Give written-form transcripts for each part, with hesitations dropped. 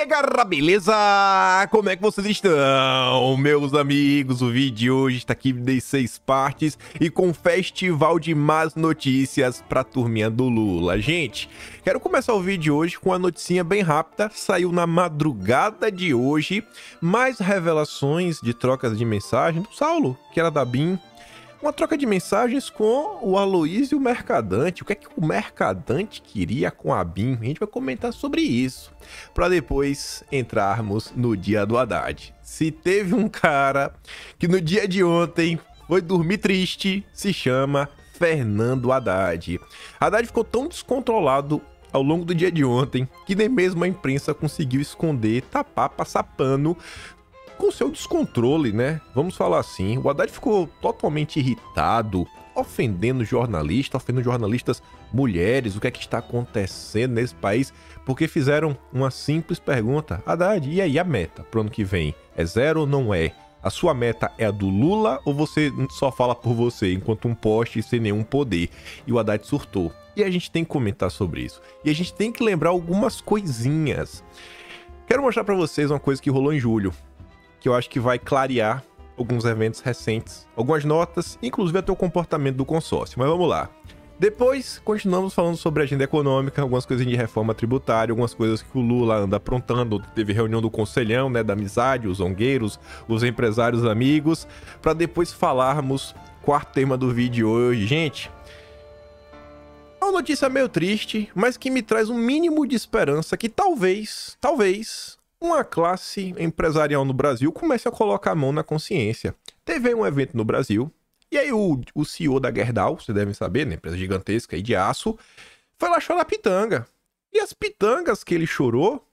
Galera, beleza? Como é que vocês estão, meus amigos? O vídeo de hoje está aqui em 6 partes e com festival de más notícias pra turminha do Lula. Gente, quero começar o vídeo de hoje com uma noticinha bem rápida. Saiu na madrugada de hoje mais revelações de trocas de mensagem do Saulo, que era da BIM. Uma troca de mensagens com o Aloysio Mercadante. O que é que o Mercadante queria com a BIM? A gente vai comentar sobre isso, para depois entrarmos no dia do Haddad. Se teve um cara que no dia de ontem foi dormir triste, se chama Fernando Haddad. Haddad ficou tão descontrolado ao longo do dia de ontem que nem mesmo a imprensa conseguiu esconder, tapar, passar pano com seu descontrole, né? Vamos falar assim. O Haddad ficou totalmente irritado, ofendendo jornalistas mulheres. O que é que está acontecendo nesse país? Porque fizeram uma simples pergunta. Haddad, e aí a meta pro ano que vem? É zero ou não é? A sua meta é a do Lula ou você só fala por você, enquanto um poste sem nenhum poder? E o Haddad surtou. E a gente tem que comentar sobre isso. E a gente tem que lembrar algumas coisinhas. Quero mostrar pra vocês uma coisa que rolou em julho, que eu acho que vai clarear alguns eventos recentes, algumas notas, inclusive até o comportamento do consórcio. Mas vamos lá. Depois, continuamos falando sobre a agenda econômica, algumas coisas de reforma tributária, algumas coisas que o Lula anda aprontando. Teve reunião do Conselhão, né, da amizade, os zongueiros, os empresários amigos, para depois falarmos quarto tema do vídeo hoje. Gente, é uma notícia meio triste, mas que me traz um mínimo de esperança que talvez uma classe empresarial no Brasil comece a colocar a mão na consciência. Teve um evento no Brasil, e aí o CEO da Gerdau, vocês devem saber, né, empresa gigantesca aí de aço, foi lá chorar pitanga. E as pitangas que ele chorou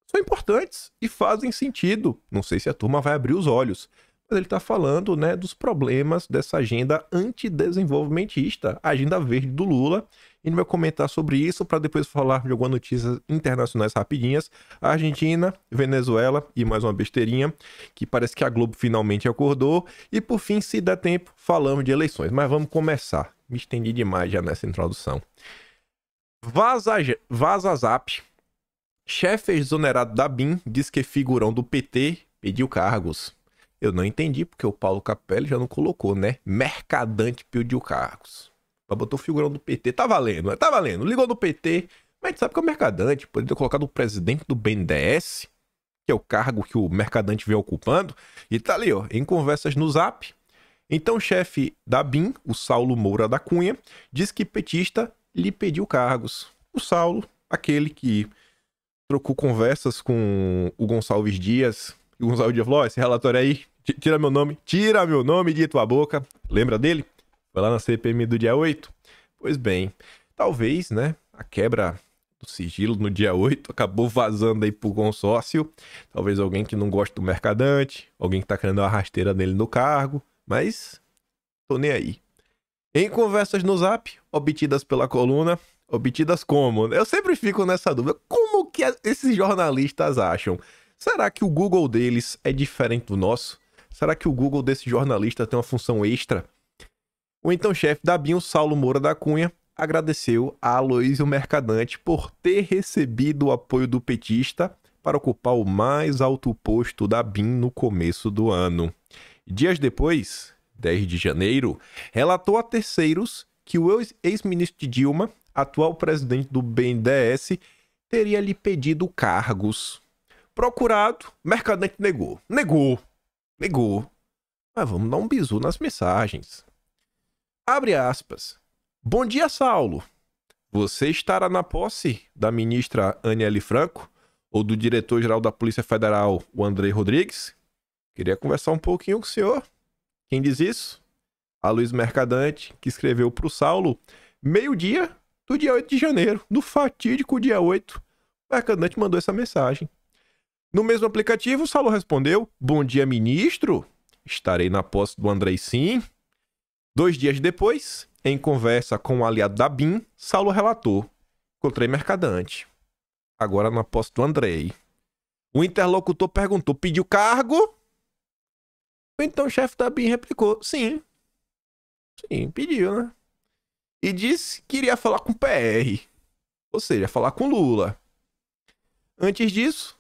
são importantes e fazem sentido. Não sei se a turma vai abrir os olhos, mas ele tá falando, né, dos problemas dessa agenda antidesenvolvimentista, a agenda verde do Lula. A gente vai comentar sobre isso para depois falar de algumas notícias internacionais rapidinhas. Argentina, Venezuela e mais uma besteirinha, que parece que a Globo finalmente acordou. E por fim, se der tempo, falamos de eleições. Mas vamos começar. Me estendi demais já nessa introdução. Vaza Zap. Chefe exonerado da BIM diz que figurão do PT pediu cargos. Eu não entendi porque o Paulo Capelli já não colocou, né? Mercadante pediu cargos. Botou o figurão do PT, tá valendo, tá valendo. Ligou no PT, mas a gente sabe que é o Mercadante. Poderia ter colocado o presidente do BNDES, que é o cargo que o Mercadante vem ocupando, e tá ali, ó, em conversas no Zap. Então o chefe da BIM, o Saulo Moura da Cunha, diz que petista lhe pediu cargos. O Saulo, aquele que trocou conversas com o Gonçalves Dias, e o Gonçalves Dias falou, ó, esse relatório aí, tira meu nome de tua boca. Lembra dele? Foi lá na CPMI do dia 8? Pois bem, talvez, né, a quebra do sigilo no dia 8 acabou vazando aí pro consórcio. Talvez alguém que não gosta do Mercadante, alguém que tá querendo uma rasteira nele no cargo, mas tô nem aí. Em conversas no Zap, obtidas pela coluna, obtidas como? Eu sempre fico nessa dúvida, como que esses jornalistas acham? Será que o Google deles é diferente do nosso? Será que o Google desse jornalista tem uma função extra? O então chefe da BIM, Saulo Moura da Cunha, agradeceu a Aloysio Mercadante por ter recebido o apoio do petista para ocupar o mais alto posto da BIM no começo do ano. Dias depois, 10 de janeiro, relatou a terceiros que o ex-ministro de Dilma, atual presidente do BNDES, teria lhe pedido cargos. Procurado, Mercadante negou. Mas vamos dar um bisu nas mensagens. Abre aspas. Bom dia, Saulo. Você estará na posse da ministra Aniele Franco ou do diretor-geral da Polícia Federal, o André Rodrigues? Queria conversar um pouquinho com o senhor. Quem diz isso? Aloysio Mercadante, que escreveu para o Saulo, meio-dia do dia 8 de janeiro, no fatídico dia 8. O Mercadante mandou essa mensagem. No mesmo aplicativo, o Saulo respondeu, bom dia, ministro. Estarei na posse do André, sim. 2 dias depois, em conversa com o aliado da BIM, Saulo relatou, encontrei Mercadante. Agora na posse do Andrei. O interlocutor perguntou, pediu cargo? Então o chefe da BIM replicou, sim. Sim, pediu, né? E disse que iria falar com o PR. Ou seja, falar com Lula. Antes disso,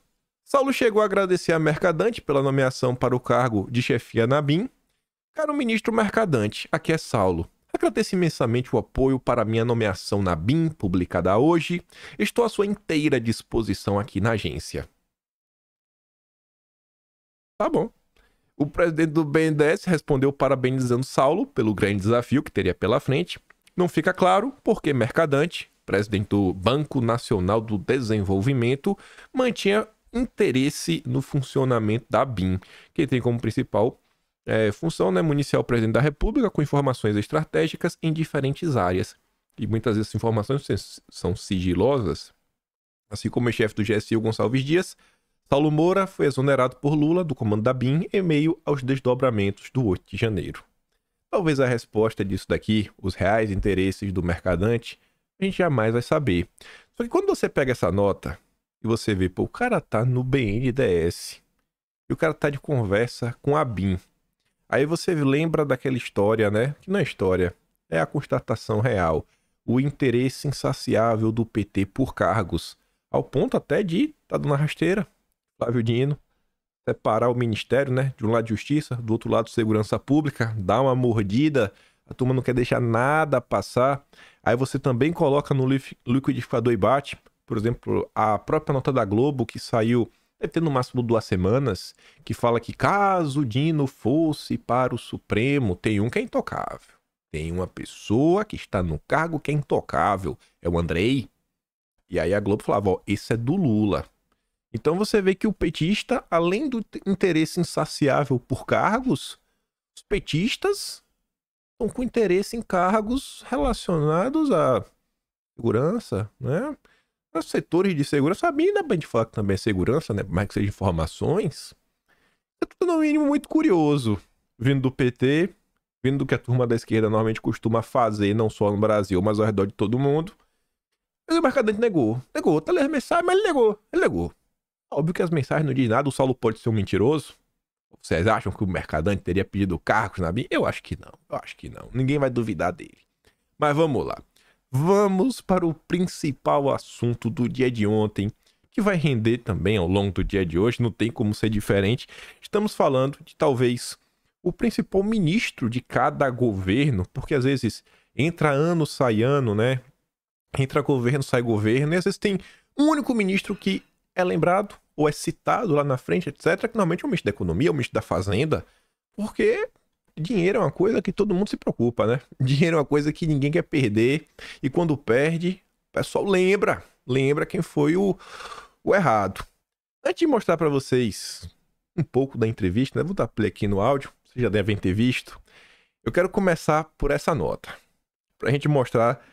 Saulo chegou a agradecer a Mercadante pela nomeação para o cargo de chefia na BIM. Caro ministro Mercadante, aqui é Saulo. Agradeço imensamente o apoio para minha nomeação na BIM, publicada hoje. Estou à sua inteira disposição aqui na agência. Tá bom. O presidente do BNDES respondeu parabenizando Saulo pelo grande desafio que teria pela frente. Não fica claro porque Mercadante, presidente do Banco Nacional do Desenvolvimento, mantinha interesse no funcionamento da BIM, que tem como principal função, né, municiar o presidente da República com informações estratégicas em diferentes áreas. E muitas vezes essas informações são sigilosas. Assim como o chefe do GSI, o Gonçalves Dias, Saulo Moura foi exonerado por Lula do comando da BIM em meio aos desdobramentos do 8 de janeiro. Talvez a resposta disso daqui, os reais interesses do Mercadante, a gente jamais vai saber. Só que quando você pega essa nota e você vê, pô, o cara tá no BNDES e o cara tá de conversa com a BIM. Aí você lembra daquela história, né? Que não é história, é a constatação real. O interesse insaciável do PT por cargos, ao ponto até de tá dando uma rasteira. Flávio Dino, separar o ministério, né? De um lado de justiça, do outro lado segurança pública, dar uma mordida, a turma não quer deixar nada passar. Aí você também coloca no liquidificador e bate, por exemplo, a própria nota da Globo que saiu, deve ter no máximo 2 semanas, que fala que caso Dino fosse para o Supremo, tem um que é intocável. Tem uma pessoa que está no cargo que é intocável, é o Andrei. E aí a Globo falava, ó, esse é do Lula. Então você vê que o petista, além do interesse insaciável por cargos, os petistas estão com interesse em cargos relacionados à segurança, né? Os setores de segurança, a BIM dá pra gente falar que também é segurança, né? Por mais que seja informações. É tudo no mínimo muito curioso, vindo do PT, vindo do que a turma da esquerda normalmente costuma fazer, não só no Brasil, mas ao redor de todo mundo. Mas o Mercadante negou, tá lendo as mensagens, mas ele negou. Óbvio que as mensagens não dizem nada, o Saulo pode ser um mentiroso. Vocês acham que o Mercadante teria pedido cargos na BIM? Eu acho que não. Ninguém vai duvidar dele. Mas vamos lá. Vamos para o principal assunto do dia de ontem, que vai render também ao longo do dia de hoje, não tem como ser diferente. Estamos falando de talvez o principal ministro de cada governo, porque às vezes entra ano, sai ano, né? Entra governo, sai governo, e às vezes tem um único ministro que é lembrado ou é citado lá na frente, etc., que normalmente é o ministro da Economia, o ministro da Fazenda, porque dinheiro é uma coisa que todo mundo se preocupa, né? Dinheiro é uma coisa que ninguém quer perder, e quando perde, o pessoal lembra quem foi o errado. Antes de mostrar para vocês um pouco da entrevista, né? Vou dar play aqui no áudio, vocês já devem ter visto. Eu quero começar por essa nota, pra gente mostrar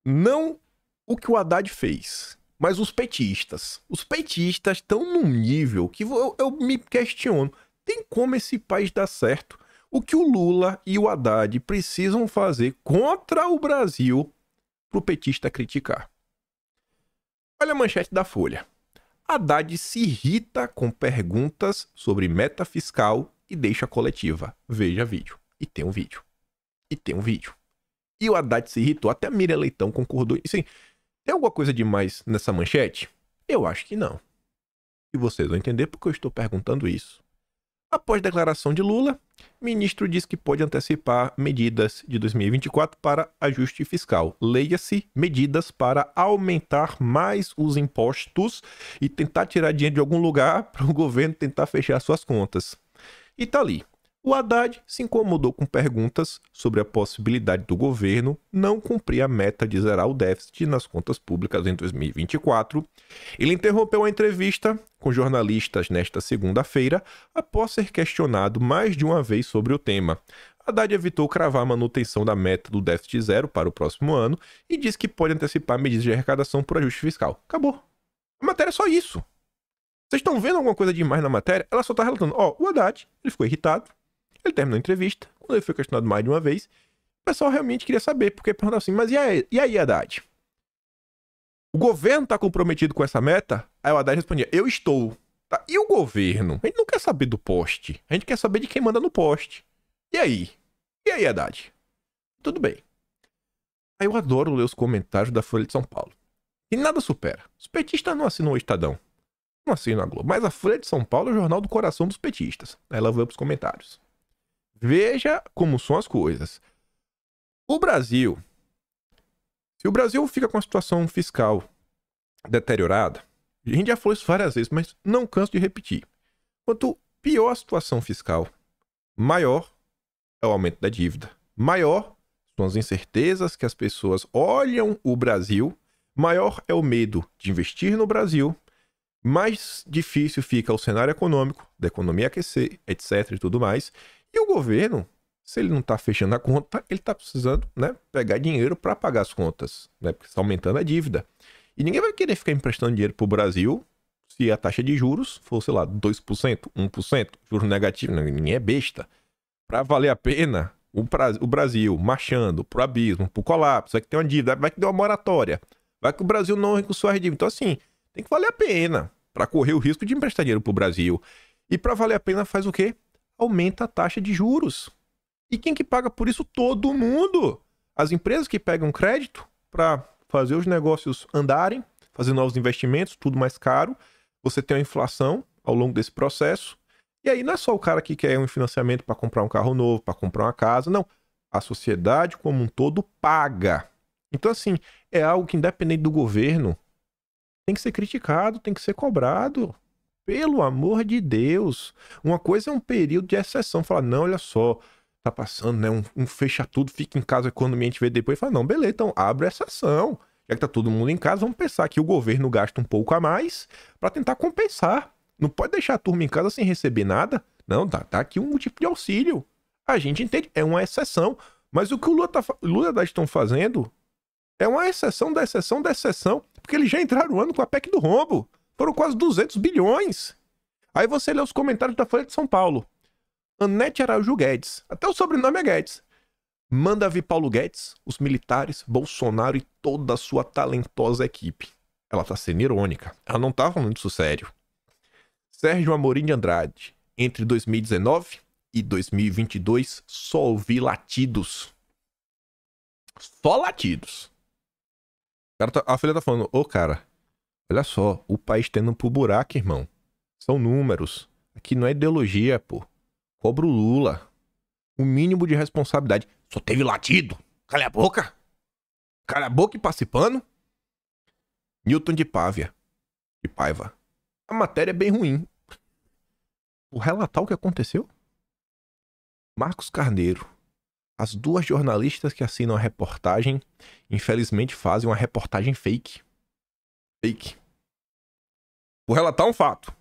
não o que o Haddad fez, mas os petistas. Os petistas estão num nível que eu me questiono. Tem como esse país dar certo? O que o Lula e o Haddad precisam fazer contra o Brasil para o petista criticar? Olha a manchete da Folha. Haddad se irrita com perguntas sobre meta fiscal e deixa coletiva. Veja vídeo. E tem um vídeo. E o Haddad se irritou, até a Miriam Leitão concordou. Assim, tem alguma coisa demais nessa manchete? Eu acho que não. E vocês vão entender porque eu estou perguntando isso. Após declaração de Lula, ministro diz que pode antecipar medidas de 2024 para ajuste fiscal. Leia-se medidas para aumentar mais os impostos e tentar tirar dinheiro de algum lugar para o governo tentar fechar suas contas. E tá ali. O Haddad se incomodou com perguntas sobre a possibilidade do governo não cumprir a meta de zerar o déficit nas contas públicas em 2024. Ele interrompeu a entrevista com jornalistas nesta segunda-feira após ser questionado mais de uma vez sobre o tema. Haddad evitou cravar a manutenção da meta do déficit zero para o próximo ano e disse que pode antecipar medidas de arrecadação por ajuste fiscal. Acabou. A matéria é só isso. Vocês estão vendo alguma coisa demais na matéria? Ela só está relatando. O Haddad, ele ficou irritado. Ele terminou a entrevista, quando ele foi questionado mais de uma vez, o pessoal realmente queria saber, porque perguntava assim, mas e aí, Haddad? O governo está comprometido com essa meta? Aí o Haddad respondia, eu estou. Tá? E o governo? A gente não quer saber do poste, a gente quer saber de quem manda no poste. E aí? E aí, Haddad? Tudo bem. Aí eu adoro ler os comentários da Folha de São Paulo. E nada supera. Os petistas não assinam o Estadão. Não assino a Globo. Mas a Folha de São Paulo é o jornal do coração dos petistas. Ela vai pros comentários. Veja como são as coisas. O Brasil... Se o Brasil fica com a situação fiscal deteriorada, a gente já falou isso várias vezes, mas não canso de repetir. Quanto pior a situação fiscal, maior é o aumento da dívida. Maior são as incertezas que as pessoas olham o Brasil, maior é o medo de investir no Brasil, mais difícil fica o cenário econômico, da economia aquecer, etc. e tudo mais. E o governo, se ele não está fechando a conta, ele está precisando, né, pegar dinheiro para pagar as contas, né, porque está aumentando a dívida. E ninguém vai querer ficar emprestando dinheiro para o Brasil se a taxa de juros for, sei lá, 2%, 1%, juros negativos. Ninguém é besta. Para valer a pena, o Brasil marchando pro abismo, pro colapso, vai que tem uma dívida, vai que deu uma moratória, vai que o Brasil não recursou a dívida. Então, assim, tem que valer a pena para correr o risco de emprestar dinheiro pro Brasil. E para valer a pena faz o quê? Aumenta a taxa de juros. E quem que paga por isso? Todo mundo. As empresas que pegam crédito para fazer os negócios andarem, fazer novos investimentos, tudo mais caro. Você tem uma inflação ao longo desse processo. E aí não é só o cara que quer um financiamento para comprar um carro novo, para comprar uma casa. Não. A sociedade como um todo paga. Então, assim, é algo que, independente do governo, tem que ser criticado, tem que ser cobrado. Pelo amor de Deus. Uma coisa é um período de exceção. Falar, não, olha só, tá passando, né? Um fecha tudo, fica em casa, a economia a gente vê depois. Fala, não, beleza, então abre a exceção. Já que tá todo mundo em casa, vamos pensar que o governo gasta um pouco a mais para tentar compensar. Não pode deixar a turma em casa sem receber nada. Não, tá aqui um tipo de auxílio. A gente entende, é uma exceção. Mas o que o Lula da estão fazendo é uma exceção da exceção da exceção. Porque eles já entraram o ano com a PEC do rombo. Foram quase 200 bilhões. Aí você lê os comentários da Folha de São Paulo. Anete Araújo Guedes, até o sobrenome é Guedes, manda vir Paulo Guedes, os militares, Bolsonaro e toda a sua talentosa equipe. Ela tá sendo irônica, ela não tá falando isso sério. Sérgio Amorim de Andrade, entre 2019 e 2022, só ouvi latidos. Só latidos. A Folha tá falando, cara, olha só, o país tendo pro buraco, irmão. São números. Aqui não é ideologia, pô. Cobra o Lula. O mínimo de responsabilidade. Só teve latido. Cala a boca. Cala a boca e participando. Newton de Pávia. De Paiva. A matéria é bem ruim. Vou relatar o que aconteceu. Marcos Carneiro. As duas jornalistas que assinam a reportagem, infelizmente fazem uma reportagem fake. Fake. Vou relatar um fato.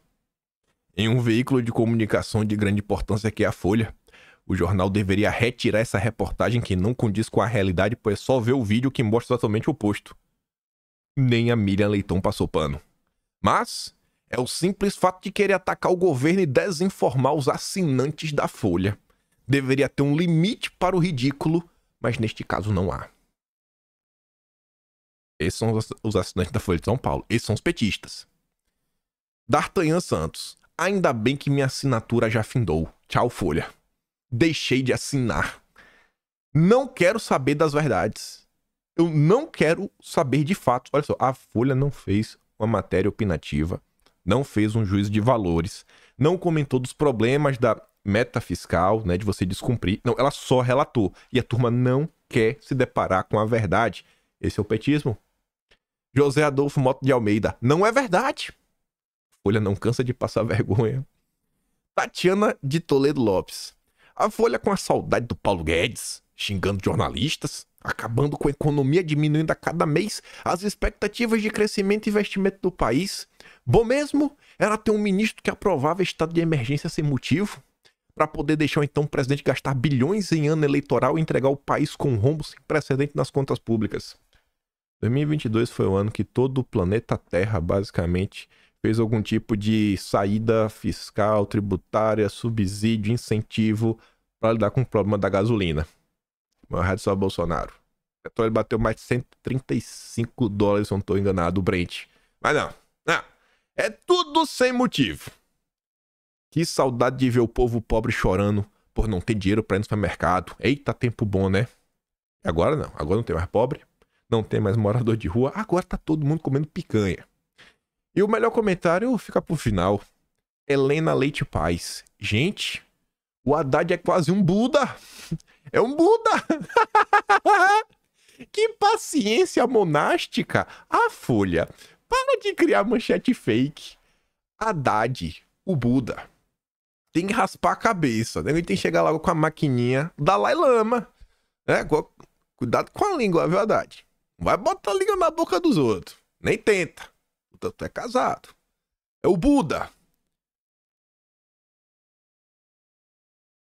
Em um veículo de comunicação de grande importância que é a Folha, o jornal deveria retirar essa reportagem que não condiz com a realidade, pois é só ver o vídeo que mostra exatamente o oposto. Nem a Miriam Leitão passou pano. Mas é o simples fato de querer atacar o governo e desinformar os assinantes da Folha. Deveria ter um limite para o ridículo, mas neste caso não há. Esses são os assinantes da Folha de São Paulo. Esses são os petistas. D'Artagnan Santos. Ainda bem que minha assinatura já findou. Tchau, Folha. Deixei de assinar. Não quero saber das verdades. Eu não quero saber de fatos. Olha só, a Folha não fez uma matéria opinativa, não fez um juízo de valores, não comentou dos problemas da meta fiscal, né, de você descumprir. Não, ela só relatou. E a turma não quer se deparar com a verdade. Esse é o petismo. José Adolfo Mota de Almeida. Não é verdade. Folha não cansa de passar vergonha. Tatiana de Toledo Lopes. A Folha com a saudade do Paulo Guedes, xingando jornalistas, acabando com a economia, diminuindo a cada mês as expectativas de crescimento e investimento do país. Bom mesmo era ter um ministro que aprovava estado de emergência sem motivo, para poder deixar o então presidente gastar bilhões em ano eleitoral e entregar o país com um rombo sem precedente nas contas públicas. 2022 foi o ano que todo o planeta Terra, basicamente, fez algum tipo de saída fiscal, tributária, subsídio, incentivo para lidar com o problema da gasolina. Meu rádio só Bolsonaro. O petróleo bateu mais de $135, se não estou enganado, o Brent. Mas não. É tudo sem motivo. Que saudade de ver o povo pobre chorando por não ter dinheiro para ir no supermercado. Eita, tempo bom, né? Agora não. Agora não tem mais pobre. Não tem mais morador de rua. Agora tá todo mundo comendo picanha. E o melhor comentário fica pro final. Helena Leite Paz. Gente, o Haddad é quase um Buda. É um Buda. Que paciência monástica. A Folha. Para de criar manchete fake. Haddad, o Buda. Tem que raspar a cabeça. Né? Tem que chegar logo com a maquininha. Dalai Lama. Né? Cuidado com a língua, viu, Haddad? Não vai botar a língua na boca dos outros. Nem tenta. Tu é casado. É o Buda.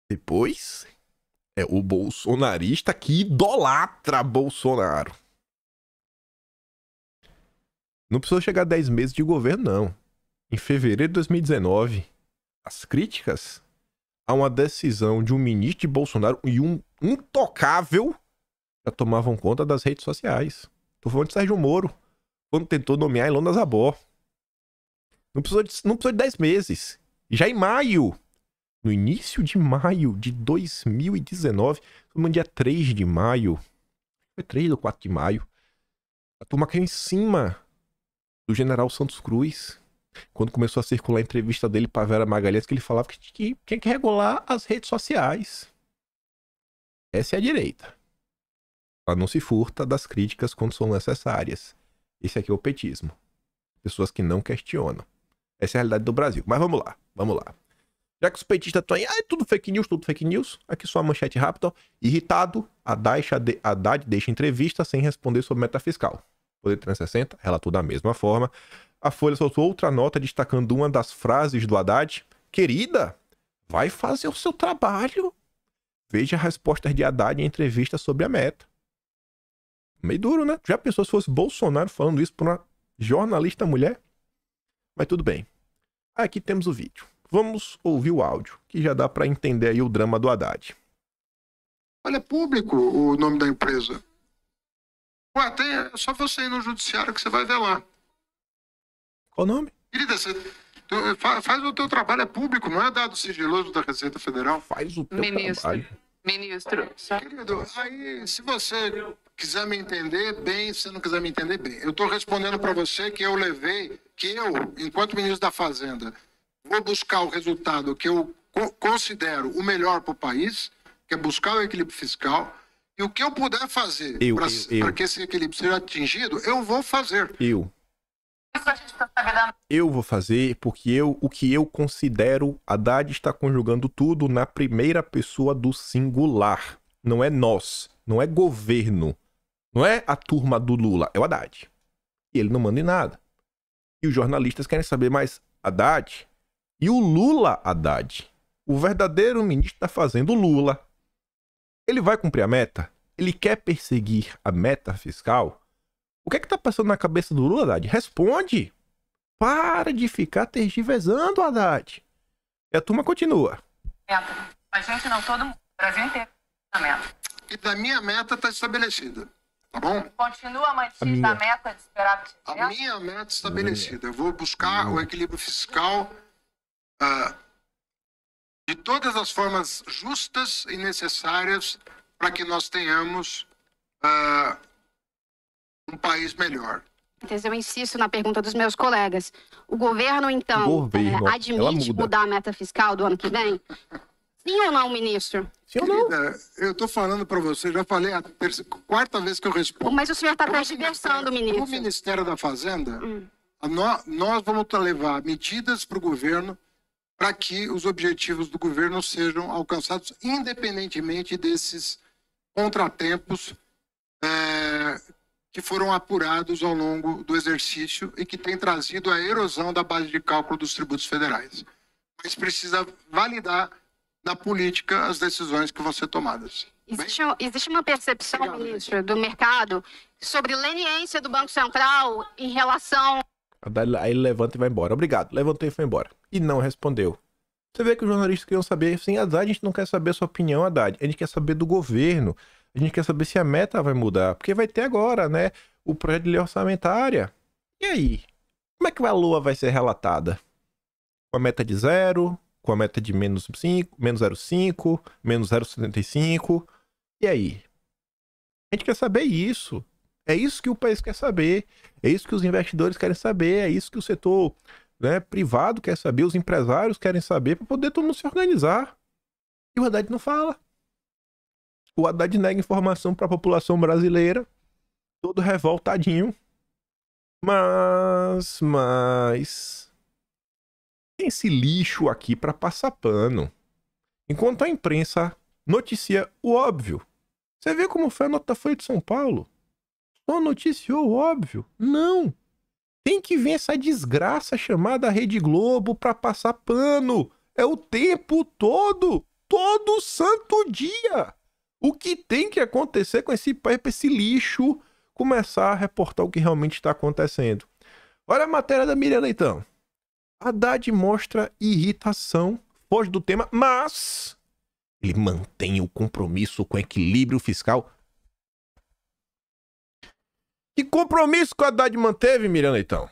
Depois é o bolsonarista que idolatra Bolsonaro. Não precisou chegar a 10 meses de governo, não. Em fevereiro de 2019, as críticas a uma decisão de um ministro de Bolsonaro e um intocável já tomavam conta das redes sociais. Tô falando de Sérgio Moro, quando tentou nomear Ilona Zabor. Não precisou de 10 meses. Já em maio, no início de maio de 2019, no dia 3 de maio, foi 3 ou 4 de maio, a turma caiu em cima do general Santos Cruz, quando começou a circular a entrevista dele para Vera Magalhães, que ele falava que tinha que regular as redes sociais. Essa é a direita. Ela não se furta das críticas quando são necessárias. Esse aqui é o petismo. Pessoas que não questionam. Essa é a realidade do Brasil. Mas vamos lá. Já que os petistas estão aí, é tudo fake news. Aqui só uma manchete rápida. Irritado, Haddad deixa entrevista sem responder sobre meta fiscal. Poder 360 relatou da mesma forma. A Folha soltou outra nota destacando uma das frases do Haddad. Querida, vai fazer o seu trabalho. Veja a resposta de Haddad em entrevista sobre a meta. Meio duro, né? Já pensou se fosse Bolsonaro falando isso para uma jornalista mulher? Mas tudo bem. Aqui temos o vídeo. Vamos ouvir o áudio, que já dá para entender aí o drama do Haddad. Olha, é público o nome da empresa. Ué, é só você ir no judiciário que você vai ver lá. Qual o nome? Querida, faz o teu trabalho, é público, não é dado sigiloso da Receita Federal. Faz o teu trabalho. Ministro. Querido, aí se você quiser me entender bem, se não quiser me entender bem, eu estou respondendo para você que eu, enquanto ministro da Fazenda, vou buscar o resultado que eu considero o melhor para o país, que é buscar o equilíbrio fiscal, e o que eu puder fazer para que esse equilíbrio seja atingido, eu vou fazer. Eu vou fazer porque o que eu considero, Haddad está conjugando tudo na primeira pessoa do singular. Não é nós, não é governo, não é a turma do Lula, é o Haddad. E ele não manda em nada. E os jornalistas querem saber mais Haddad e o Lula Haddad. O verdadeiro ministro da Fazenda, o Lula. Ele vai cumprir a meta? Ele quer perseguir a meta fiscal? O que é que tá passando na cabeça do Lula, Haddad? Responde! Para de ficar tergiversando, Haddad. E a turma continua. A gente não, todo mundo, o Brasil inteiro, a meta. E da minha meta está estabelecida, tá bom? Continua mantida a meta de esperar que a minha meta estabelecida. Eu vou buscar o equilíbrio fiscal de todas as formas justas e necessárias para que nós tenhamos um país melhor. Eu insisto na pergunta dos meus colegas. O governo, então, admite mudar a meta fiscal do ano que vem? Sim ou não, ministro? Sim ou não? Querida, eu estou falando para você, já falei a quarta vez que eu respondo. Mas o senhor está tergiversando, ministro. O Ministério da Fazenda, nós vamos levar medidas para o governo para que os objetivos do governo sejam alcançados, independentemente desses contratempos que foram apurados ao longo do exercício e que tem trazido a erosão da base de cálculo dos tributos federais. Mas precisa validar na política as decisões que vão ser tomadas. Existe uma percepção, ministro, do mercado sobre leniência do Banco Central em relação... Aí ele levanta e vai embora. Obrigado. Levantou e foi embora. E não respondeu. Você vê que os jornalistas queriam saber, assim, Haddad, a gente não quer saber a sua opinião, Haddad. A gente quer saber do governo. A gente quer saber se a meta vai mudar. Porque vai ter agora, né, o projeto de lei orçamentária. E aí? Como é que a Lua vai ser relatada? Com a meta de 0, com a meta de menos 5, menos 0,5, menos 0,75. E aí? A gente quer saber isso. É isso que o país quer saber, é isso que os investidores querem saber, é isso que o setor, né, privado quer saber, os empresários querem saber, para poder todo mundo se organizar. E o Haddad não fala. O Haddad nega informação para a população brasileira, todo revoltadinho. Mas tem esse lixo aqui para passar pano. Enquanto a imprensa noticia o óbvio. Você vê como foi a nota da Folha de São Paulo? Só noticiou o óbvio? Não. Tem que vir essa desgraça chamada Rede Globo para passar pano. É o tempo todo. Todo santo dia. O que tem que acontecer com esse lixo começar a reportar o que realmente está acontecendo? Olha a matéria da Miriam Leitão. Haddad mostra irritação, foge do tema, mas ele mantém o compromisso com equilíbrio fiscal. Que compromisso que o Haddad manteve, Miriam Leitão?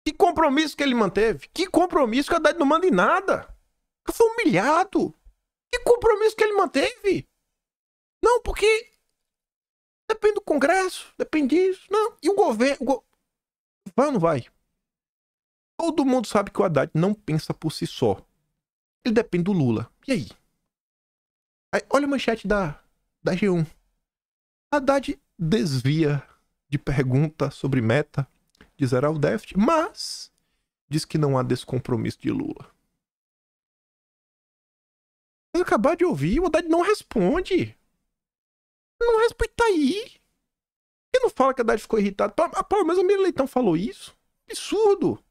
Que compromisso que ele manteve? Que compromisso que o Haddad não manda em nada? Foi humilhado. Que compromisso que ele manteve? Não, porque depende do Congresso, depende disso. Não, e o governo... Vai ou não vai? Todo mundo sabe que o Haddad não pensa por si só. Ele depende do Lula. E aí? Olha a manchete da G1. Haddad desvia de pergunta sobre meta de zerar o déficit, mas diz que não há descompromisso de Lula. Mas acabar de ouvir, o Haddad não responde. Não responde, tá aí. Ele não fala que o Haddad ficou irritado. Pô, mas a Miriam Leitão falou isso? Absurdo.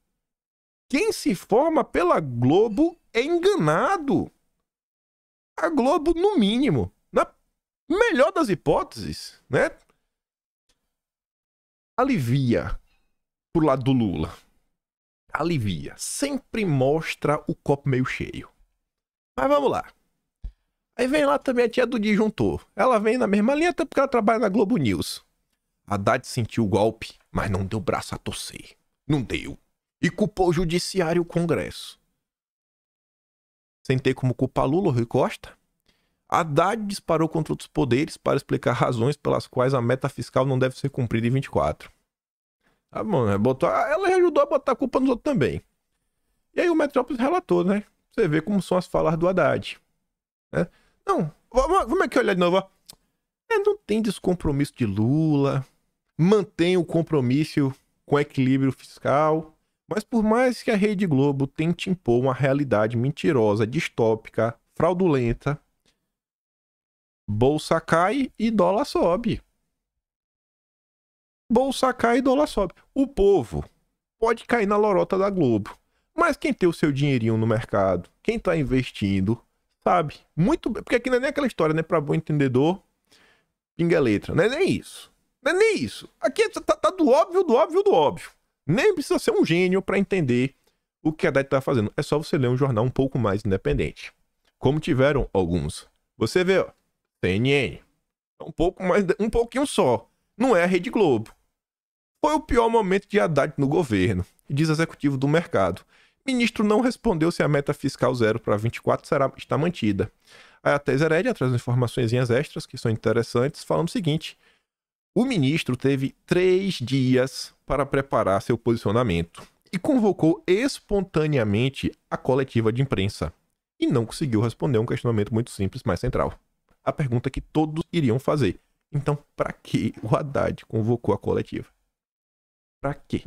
Quem se forma pela Globo é enganado. A Globo, no mínimo, na melhor das hipóteses, né? Alivia pro lado do Lula. Alivia. Sempre mostra o copo meio cheio. Mas vamos lá. Aí vem lá também a tia do disjuntor. Ela vem na mesma linha, até porque ela trabalha na Globo News. Haddad sentiu o golpe, mas não deu braço a torcer. Não deu. E culpou o judiciário e o Congresso. Sem ter como culpar Lula ou Rui Costa, Haddad disparou contra outros poderes para explicar razões pelas quais a meta fiscal não deve ser cumprida em 24. Tá bom, ela ajudou a botar a culpa nos outros também. E aí o Metrópolis relatou, né? Você vê como são as falas do Haddad. Né? Não, vamos aqui olhar de novo. Não tem descompromisso de Lula, mantém o compromisso com equilíbrio fiscal, mas por mais que a Rede Globo tente impor uma realidade mentirosa, distópica, fraudulenta, bolsa cai e dólar sobe. Bolsa cai e dólar sobe. O povo pode cair na lorota da Globo, mas quem tem o seu dinheirinho no mercado, quem tá investindo, sabe? Muito bem, porque aqui não é nem aquela história, né? Pra bom entendedor, pinga letra. Não é nem isso. Não é nem isso. Aqui tá do óbvio, do óbvio, do óbvio. Nem precisa ser um gênio pra entender o que a Haddad tá fazendo. É só você ler um jornal um pouco mais independente. Como tiveram alguns. Você vê, ó, CNN. Um pouquinho só. Não é a Rede Globo. Foi o pior momento de Haddad no governo, diz executivo do mercado. Ministro não respondeu se a meta fiscal zero para 24 está mantida. Aí a Thais Herédia traz informações extras que são interessantes, falando o seguinte: o ministro teve 3 dias para preparar seu posicionamento e convocou espontaneamente a coletiva de imprensa e não conseguiu responder um questionamento muito simples, mas central. A pergunta que todos iriam fazer. Então, para que o Haddad convocou a coletiva? Para quê?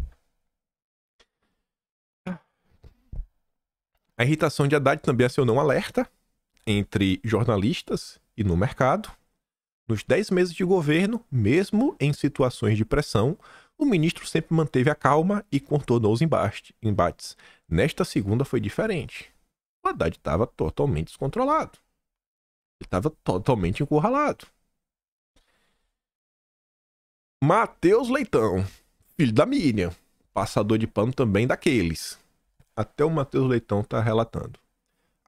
A irritação de Haddad também acionou um alerta entre jornalistas e no mercado. Nos 10 meses de governo, mesmo em situações de pressão, o ministro sempre manteve a calma e contornou os embates. Nesta segunda foi diferente. O Haddad estava totalmente descontrolado. Ele estava totalmente encurralado. Matheus Leitão, filho da Miriam, passador de pano também daqueles. Até o Matheus Leitão está relatando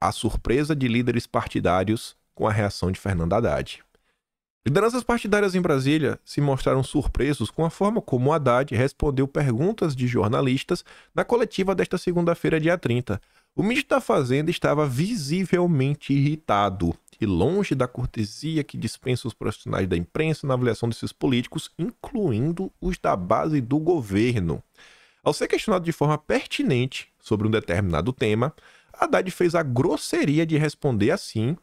a surpresa de líderes partidários com a reação de Fernando Haddad. Lideranças partidárias em Brasília se mostraram surpresos com a forma como o Haddad respondeu perguntas de jornalistas na coletiva desta segunda-feira, dia 30. O ministro da Fazenda estava visivelmente irritado e longe da cortesia que dispensa os profissionais da imprensa na avaliação desses políticos, incluindo os da base do governo. Ao ser questionado de forma pertinente sobre um determinado tema, Haddad fez a grosseria de responder assim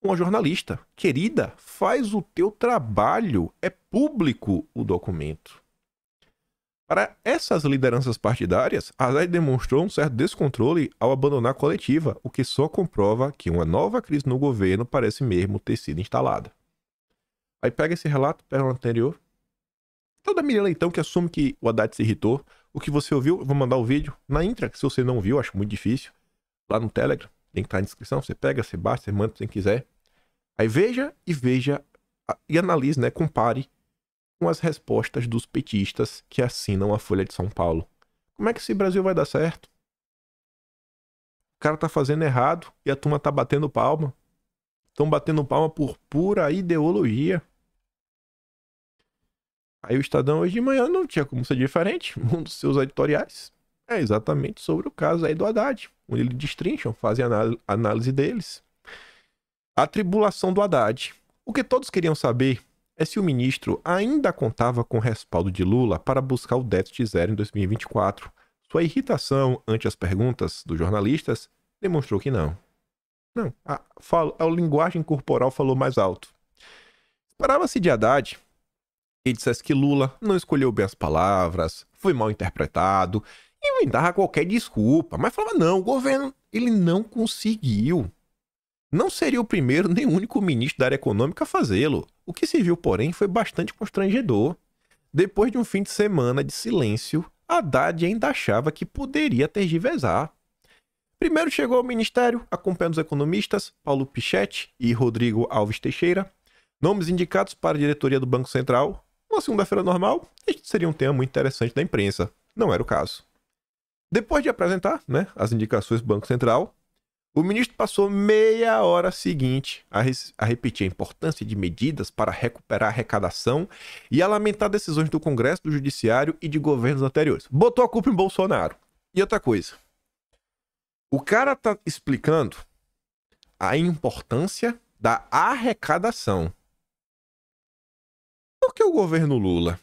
uma jornalista: querida, faz o teu trabalho, é público o documento. Para essas lideranças partidárias, Haddad demonstrou um certo descontrole ao abandonar a coletiva, o que só comprova que uma nova crise no governo parece mesmo ter sido instalada. Aí pega esse relato, pega o anterior. Toda Miriam Leitão que assume que o Haddad se irritou. O que você ouviu, eu vou mandar o vídeo na íntegra, que se você não viu, acho muito difícil, lá no Telegram, tem que estar na descrição, você pega, você baixa, você manda, se quiser. Aí veja e analise, né, compare com as respostas dos petistas que assinam a Folha de São Paulo. Como é que esse Brasil vai dar certo? O cara tá fazendo errado e a turma tá batendo palma. Estão batendo palma por pura ideologia. Aí o Estadão hoje de manhã não tinha como ser diferente. Um dos seus editoriais é exatamente sobre o caso aí do Haddad, onde eles destrincham, fazem a análise deles. A tribulação do Haddad. O que todos queriam saber é se o ministro ainda contava com o respaldo de Lula para buscar o déficit zero em 2024. Sua irritação ante as perguntas dos jornalistas demonstrou que não. Não, a linguagem corporal falou mais alto. Esperava-se de Haddad que dissesse que Lula não escolheu bem as palavras, foi mal interpretado, inventava qualquer desculpa, mas falava não, o governo ele não conseguiu. Não seria o primeiro nem o único ministro da área econômica a fazê-lo. O que se viu, porém, foi bastante constrangedor. Depois de um fim de semana de silêncio, Haddad ainda achava que poderia tergiversar. Primeiro chegou ao ministério, acompanhando os economistas Paulo Pichetti e Rodrigo Alves Teixeira, nomes indicados para a diretoria do Banco Central. Uma segunda-feira normal, este seria um tema muito interessante da imprensa. Não era o caso. Depois de apresentar, as indicações do Banco Central, o ministro passou meia hora seguinte a repetir a importância de medidas para recuperar a arrecadação e a lamentar decisões do Congresso, do Judiciário e de governos anteriores. Botou a culpa em Bolsonaro. E outra coisa. O cara tá explicando a importância da arrecadação. Por que o governo Lula,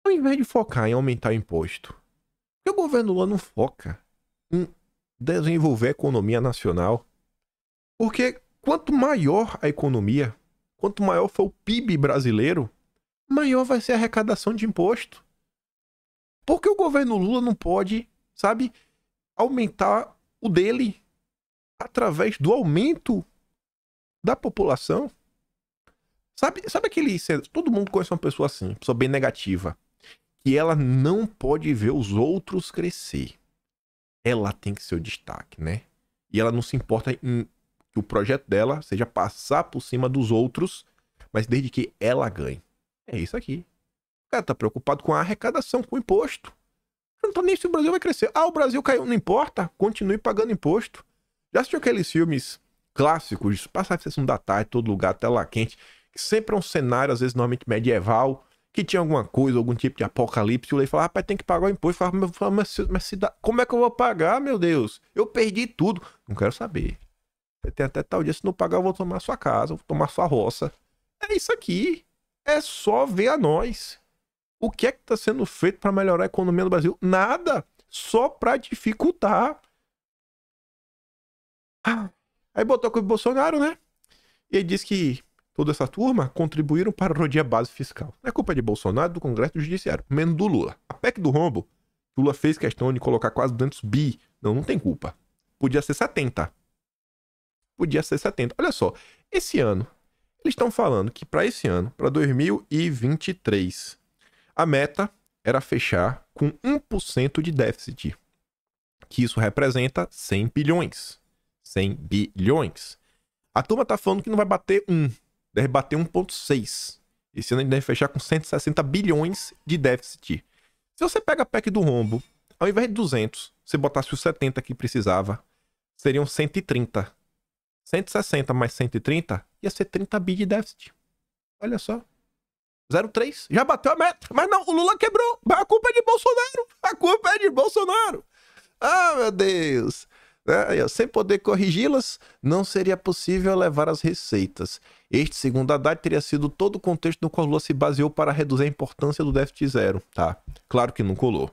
ao invés de focar em aumentar o imposto, por que o governo Lula não foca em desenvolver a economia nacional? Porque quanto maior a economia, quanto maior for o PIB brasileiro, maior vai ser a arrecadação de imposto. Por que o governo Lula não pode, aumentar o dele através do aumento da população? Sabe aquele... Todo mundo conhece uma pessoa assim, pessoa bem negativa, que ela não pode ver os outros crescer. Ela tem que ser o destaque, E ela não se importa em que o projeto dela seja passar por cima dos outros, mas desde que ela ganhe. É isso aqui. O cara tá preocupado com a arrecadação, com o imposto. Não tá nem se o Brasil vai crescer. O Brasil caiu, não importa. Continue pagando imposto. Já assistiu aqueles filmes clássicos, passar a sessão da tarde, todo lugar, tela quente, que sempre é um cenário, às vezes, normalmente medieval, que tinha alguma coisa, algum tipo de apocalipse, e o lei falava, rapaz, tem que pagar o imposto. Eu falava, mas como é que eu vou pagar, meu Deus? Eu perdi tudo. Não quero saber. Tem até tal dia, se não pagar, eu vou tomar sua casa, vou tomar sua roça. É isso aqui. É só ver a nós. O que é que está sendo feito para melhorar a economia do Brasil? Nada. Só para dificultar. Aí botou com o Bolsonaro, E ele disse que toda essa turma contribuíram para erodir a base fiscal. Não é culpa de Bolsonaro, do Congresso e do Judiciário, menos do Lula. A PEC do rombo, Lula fez questão de colocar quase 200 bi. Não tem culpa. Podia ser 70. Olha só, esse ano, eles estão falando que para esse ano, para 2023, a meta era fechar com 1% de déficit. Que isso representa 100 bilhões. 100 bilhões. A turma tá falando que não vai bater 1. Deve bater 1,6. Esse ano a gente deve fechar com 160 bilhões de déficit. Se você pega a PEC do rombo, ao invés de 200, você botasse os 70 que precisava, seriam 130. 160 mais 130 ia ser 30 bi de déficit. Olha só. 0,3. Já bateu a meta. Mas não, o Lula quebrou. A culpa é de Bolsonaro. A culpa é de Bolsonaro. Ah, meu Deus. Sem poder corrigi-las, não seria possível elevar as receitas. Este, segundo Haddad, teria sido todo o contexto no qual Lula se baseou para reduzir a importância do déficit zero. Tá, claro que não colou.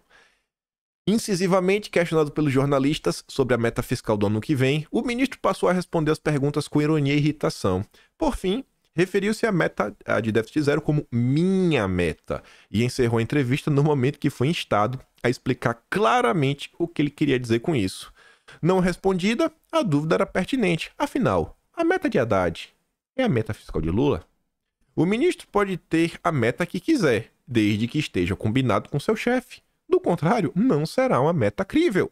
Incisivamente questionado pelos jornalistas sobre a meta fiscal do ano que vem, o ministro passou a responder as perguntas com ironia e irritação. Por fim, referiu-se à meta de déficit zero como minha meta e encerrou a entrevista no momento que foi instado a explicar claramente o que ele queria dizer com isso. Não respondida, a dúvida era pertinente. Afinal, a meta de Haddad é a meta fiscal de Lula? O ministro pode ter a meta que quiser, desde que esteja combinado com seu chefe. Do contrário, não será uma meta crível.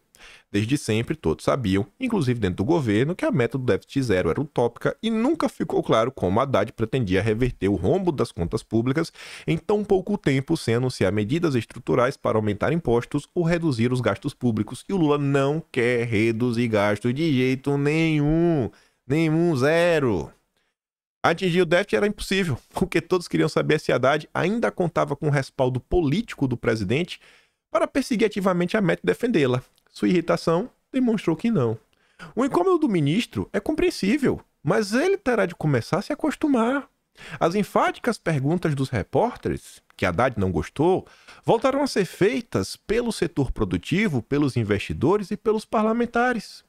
Desde sempre, todos sabiam, inclusive dentro do governo, que a meta do déficit zero era utópica e nunca ficou claro como Haddad pretendia reverter o rombo das contas públicas em tão pouco tempo sem anunciar medidas estruturais para aumentar impostos ou reduzir os gastos públicos. E o Lula não quer reduzir gastos de jeito nenhum. Nenhum, zero. Atingir o déficit era impossível, porque todos queriam saber se Haddad ainda contava com o respaldo político do presidente para perseguir ativamente a meta e defendê-la. Sua irritação demonstrou que não. O incômodo do ministro é compreensível, mas ele terá de começar a se acostumar. As enfáticas perguntas dos repórteres, que Haddad não gostou, voltaram a ser feitas pelo setor produtivo, pelos investidores e pelos parlamentares.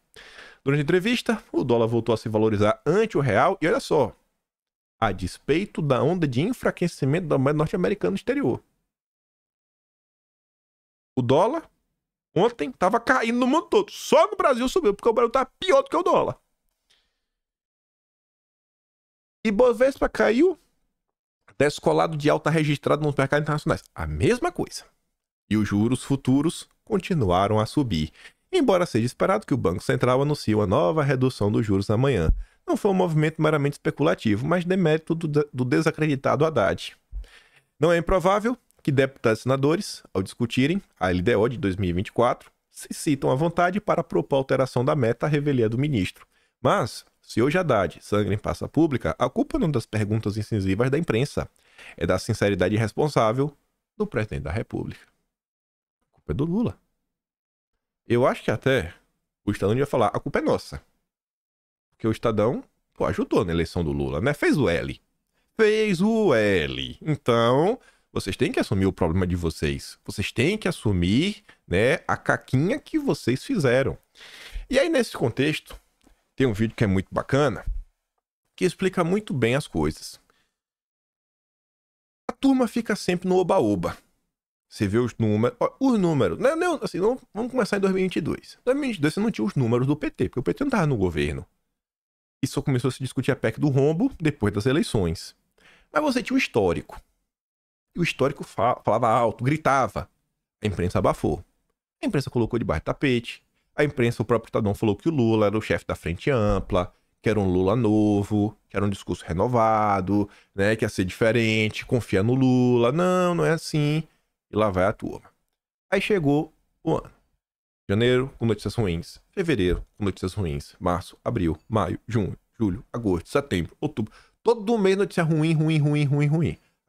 Durante a entrevista, o dólar voltou a se valorizar ante o real e olha só, a despeito da onda de enfraquecimento da moeda norte-americana no exterior. O dólar, ontem, estava caindo no mundo todo. Só no Brasil subiu, porque o Brasil está pior do que o dólar. E Bovespa caiu, descolado de alta registrado nos mercados internacionais. A mesma coisa. E os juros futuros continuaram a subir. Embora seja esperado que o Banco Central anuncie uma nova redução dos juros amanhã. Não foi um movimento meramente especulativo, mas demérito do desacreditado Haddad. Não é improvável que deputados e senadores, ao discutirem a LDO de 2024, se citam à vontade para propor alteração da meta à revelia do ministro. Mas, se hoje Haddad sangra em praça pública, a culpa não é das perguntas incisivas da imprensa, é da sinceridade irresponsável do presidente da República. A culpa é do Lula. Eu acho que até o Estadão ia falar, a culpa é nossa. Porque o Estadão ajudou na eleição do Lula, né? Fez o L. Fez o L. Então, vocês têm que assumir o problema de vocês. Vocês têm que assumir, né, a caquinha que vocês fizeram. E aí, nesse contexto, tem um vídeo que é muito bacana, que explica muito bem as coisas. A turma fica sempre no oba-oba. Você vê os números. Os números. Não, assim, vamos começar em 2022. Em 2022 você não tinha os números do PT, porque o PT não estava no governo. E só começou a se discutir a PEC do rombo depois das eleições. Mas você tinha o histórico. E o histórico falava alto, gritava. A imprensa abafou. A imprensa colocou debaixo do tapete. A imprensa, o próprio Estadão falou que o Lula era o chefe da Frente Ampla, que era um Lula novo, que era um discurso renovado, né, que ia ser diferente, confia no Lula. Não, não é assim. E lá vai a turma. Aí chegou o ano. Janeiro, com notícias ruins. Fevereiro, com notícias ruins. Março, abril, maio, junho, julho, agosto, setembro, outubro. Todo mês notícia ruim.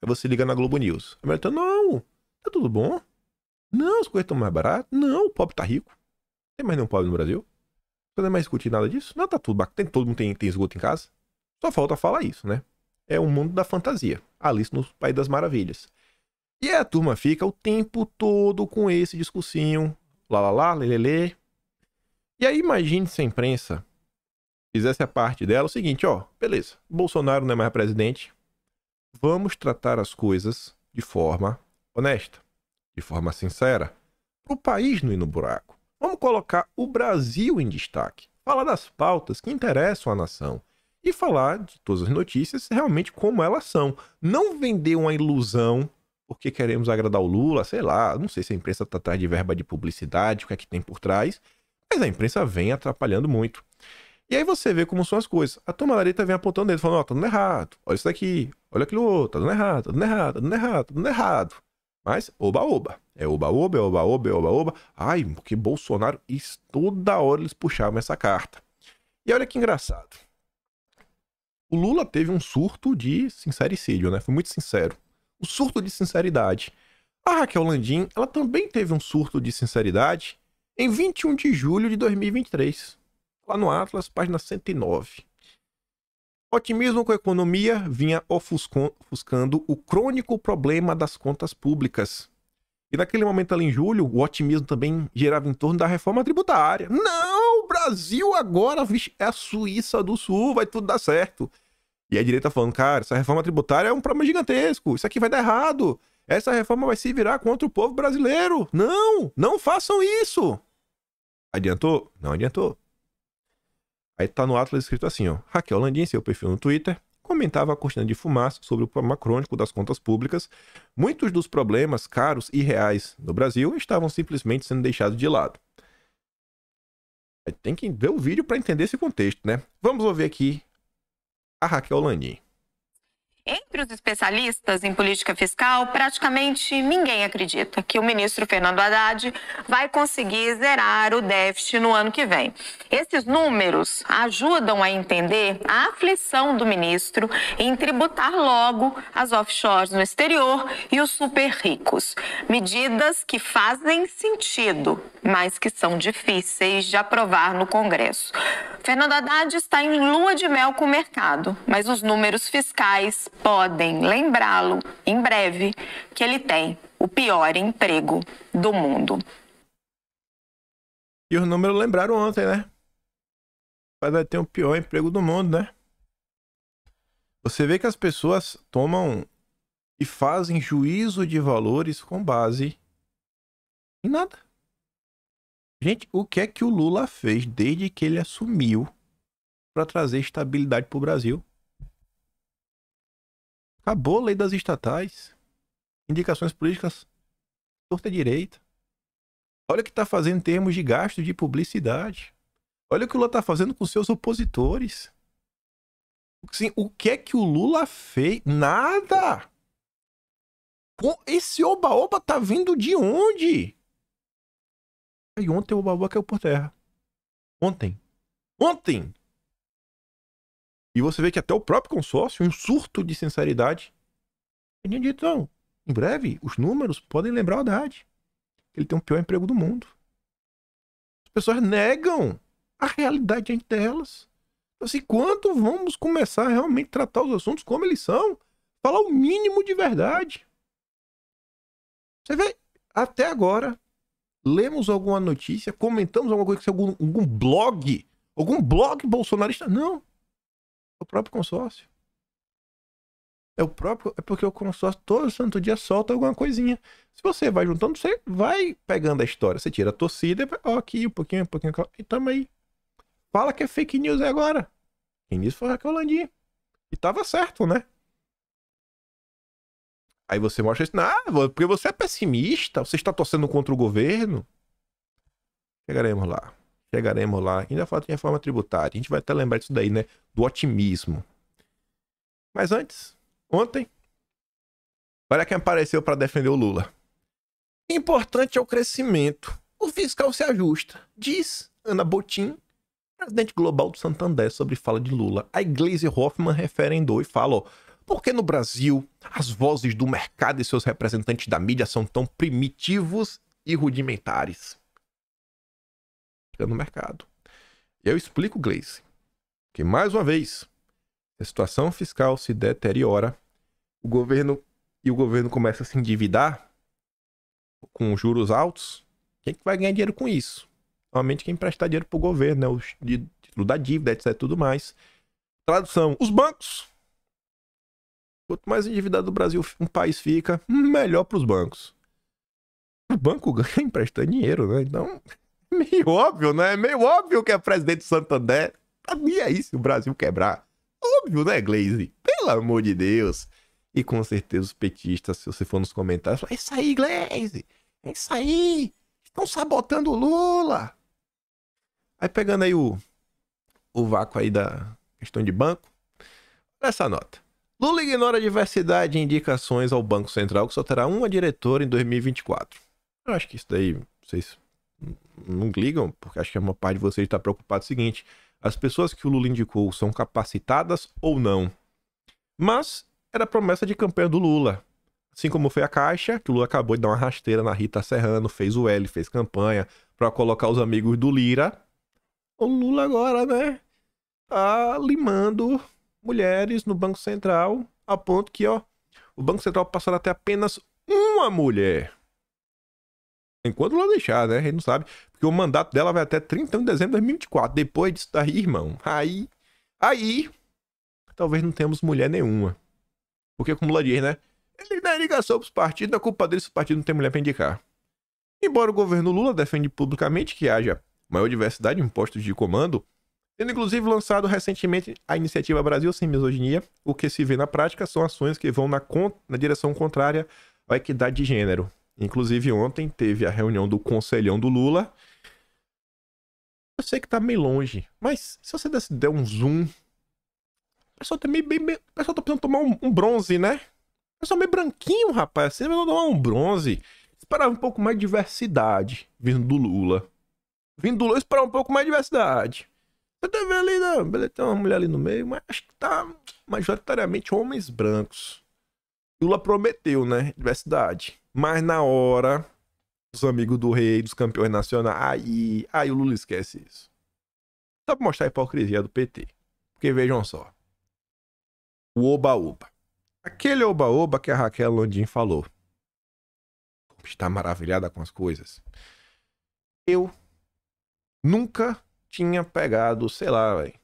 Aí você liga na Globo News. A mulher tá, não, tá tudo bom? Não, as coisas estão mais baratas. Não, o pobre tá rico. Não tem mais nenhum pobre no Brasil. Você não é mais discutir nada disso? Não, tá tudo bacana. Todo mundo tem esgoto em casa. Só falta falar isso, né? É o mundo da fantasia. Alice no País das Maravilhas. E a turma fica o tempo todo com esse discursinho. Lelê. E aí imagine se a imprensa fizesse a parte dela o seguinte, ó. Beleza, Bolsonaro não é mais presidente. Vamos tratar as coisas de forma honesta, de forma sincera, para o país não ir no buraco. Vamos colocar o Brasil em destaque, falar das pautas que interessam à nação e falar de todas as notícias realmente como elas são. Não vender uma ilusão porque queremos agradar o Lula, sei lá, não sei se a imprensa está atrás de verba de publicidade, o que é que tem por trás, mas a imprensa vem atrapalhando muito. E aí você vê como são as coisas. A turma lareta vem apontando dedo, falando, ó, tá dando errado, olha isso daqui, olha aquilo outro, tá dando errado. Mas, oba-oba. É oba-oba. Ai, porque Bolsonaro, toda hora eles puxavam essa carta. E olha que engraçado. O Lula teve um surto de sincericídio, né? Foi muito sincero. Um surto de sinceridade. A Raquel Landim, ela também teve um surto de sinceridade em 21 de julho de 2023. Lá no Atlas, página 109. Otimismo com a economia vinha ofuscando o crônico problema das contas públicas. E naquele momento ali em julho, o otimismo também girava em torno da reforma tributária. Não, o Brasil agora é a Suíça do Sul, vai tudo dar certo. E a direita falando, cara, essa reforma tributária é um problema gigantesco, isso aqui vai dar errado. Essa reforma vai se virar contra o povo brasileiro. Não, não façam isso. Adiantou? Não adiantou. Aí tá no Atlas escrito assim, ó. Raquel Landim, em seu perfil no Twitter, comentava a cortina de fumaça sobre o problema crônico das contas públicas. Muitos dos problemas caros e reais no Brasil estavam simplesmente sendo deixados de lado. Aí tem que ver o vídeo para entender esse contexto, né? Vamos ouvir aqui a Raquel Landim. Entre os especialistas em política fiscal, praticamente ninguém acredita que o ministro Fernando Haddad vai conseguir zerar o déficit no ano que vem. Esses números ajudam a entender a aflição do ministro em tributar logo as offshores no exterior e os super ricos. Medidas que fazem sentido, mas que são difíceis de aprovar no Congresso. Fernando Haddad está em lua de mel com o mercado, mas os números fiscais podem lembrá-lo, em breve, que ele tem o pior emprego do mundo. E os números lembraram ontem, né? Vai ter o pior emprego do mundo, né? Você vê que as pessoas tomam e fazem juízo de valores com base em nada. Gente, o que é que o Lula fez desde que ele assumiu para trazer estabilidade para o Brasil? Acabou a lei das estatais. Indicações políticas torta direita. Olha o que está fazendo em termos de gasto de publicidade. Olha o que o Lula está fazendo com seus opositores. Assim, o que é que o Lula fez? Nada! Esse oba-oba tá vindo de onde? E ontem o oba-oba caiu por terra. Ontem! E você vê que até o próprio consórcio, um surto de sinceridade, tinha dito, não, em breve, os números podem lembrar o Haddad. Ele tem o pior emprego do mundo. As pessoas negam a realidade diante delas. Assim, quando vamos começar a realmente tratar os assuntos como eles são? Falar o mínimo de verdade. Você vê, até agora, lemos alguma notícia, comentamos alguma coisa, algum blog bolsonarista? Não. É o próprio consórcio. É porque o consórcio todo santo dia solta alguma coisinha. Se você vai juntando, você vai pegando a história. Você tira a torcida, ó, aqui um pouquinho, e tamo aí. Fala que é fake news agora. Quem disse foi a Raquel Landim. E tava certo, né? Aí você mostra isso. Não, porque você é pessimista, você está torcendo contra o governo. Chegaremos lá. Ainda falta de reforma tributária. A gente vai até lembrar disso daí, né? Do otimismo. Mas antes, ontem, olha quem apareceu para defender o Lula. Importante é o crescimento. O fiscal se ajusta. Diz Ana Botim, presidente global do Santander, sobre fala de Lula. A Gleisi Hoffmann referendou e fala, ó, por que no Brasil as vozes do mercado e seus representantes da mídia são tão primitivos e rudimentares? No mercado. Eu explico, Gleisi, que mais uma vez a situação fiscal se deteriora, o governo começa a se endividar com juros altos. Quem que vai ganhar dinheiro com isso? Normalmente quem emprestar dinheiro pro governo, né? O título da dívida, etc, tudo mais. Tradução, os bancos. Quanto mais endividado o Brasil, um país fica, melhor pros bancos. O banco ganha emprestando dinheiro, né? Então, meio óbvio, né? Meio óbvio que é presidente do Santander. Sabia aí se o Brasil quebrar. Óbvio, né, Gleisi? Pelo amor de Deus. E com certeza os petistas, se você for nos comentários, falam, é isso aí, Gleisi. É isso aí. Estão sabotando o Lula. Aí pegando aí o vácuo aí da questão de banco. Olha essa nota. Lula ignora a diversidade de indicações ao Banco Central, que só terá uma diretora em 2024. Eu acho que isso daí, vocês não ligam, porque acho que uma parte de vocês está preocupado com o seguinte: as pessoas que o Lula indicou são capacitadas ou não? Mas era promessa de campanha do Lula. Assim como foi a Caixa, que o Lula acabou de dar uma rasteira na Rita Serrano, fez o L, fez campanha para colocar os amigos do Lira. O Lula agora, né, tá limando mulheres no Banco Central, a ponto que, ó, o Banco Central passará a ter apenas uma mulher. Enquanto ela deixar, né? A gente não sabe. Porque o mandato dela vai até 31 de dezembro de 2024. Depois disso daí, irmão, aí, talvez não temos mulher nenhuma. Porque, como Lula diz, né? Ele dá ligação pros partidos, não é culpa dele se o partido não tem mulher pra indicar. Embora o governo Lula defenda publicamente que haja maior diversidade em postos de comando, tendo inclusive lançado recentemente a iniciativa Brasil Sem Misoginia, o que se vê na prática são ações que vão na direção contrária à equidade de gênero. Inclusive ontem teve a reunião do Conselhão do Lula. Eu sei que tá meio longe, mas se você der um zoom, o pessoal tá meio o pessoal tá precisando tomar um bronze, né? O pessoal meio branquinho, rapaz. Você vai tomar um bronze. Esperava um pouco mais de diversidade vindo do Lula. Vindo do Lula, esperava um pouco mais de diversidade. Você tá vendo ali, não? Beleza, tem uma mulher ali no meio, mas acho que tá majoritariamente homens brancos. Lula prometeu, né? Diversidade. Mas na hora, os amigos do rei, dos campeões nacionais, aí o Lula esquece isso. Só pra mostrar a hipocrisia do PT. Porque vejam só. O oba-oba. Aquele oba-oba que a Raquel Landim falou. Está maravilhada com as coisas. Eu nunca tinha pegado, sei lá, véio,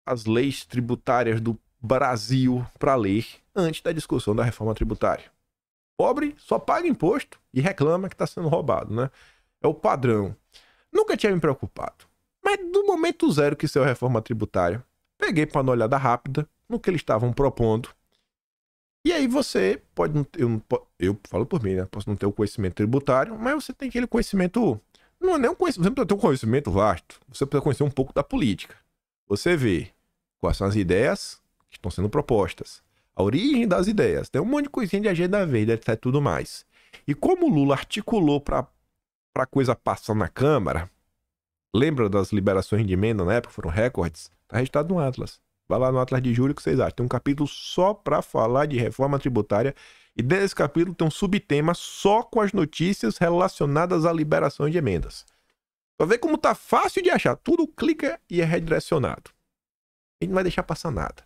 as leis tributárias do Brasil pra ler antes da discussão da reforma tributária. Pobre só paga imposto e reclama que está sendo roubado, né? É o padrão. Nunca tinha me preocupado. Mas do momento zero que saiu a reforma tributária, peguei para dar uma olhada rápida no que eles estavam propondo. E aí você pode não ter, eu falo por mim, né? Posso não ter o conhecimento tributário, mas você tem aquele conhecimento, não é nem um conhecimento, você não precisa ter um conhecimento vasto. Você precisa conhecer um pouco da política. Você vê quais são as ideias que estão sendo propostas. A origem das ideias. Tem um monte de coisinha de agenda verde, etc e tudo mais. E como o Lula articulou pra coisa passar na Câmara, lembra das liberações de emenda na época, foram recordes? Tá registrado no Atlas. Vai lá no Atlas de Julho que vocês acham. Tem um capítulo só pra falar de reforma tributária. E dentro desse capítulo tem um subtema só com as notícias relacionadas à liberação de emendas. Pra ver como tá fácil de achar. Tudo clica e é redirecionado. A gente não vai deixar passar nada.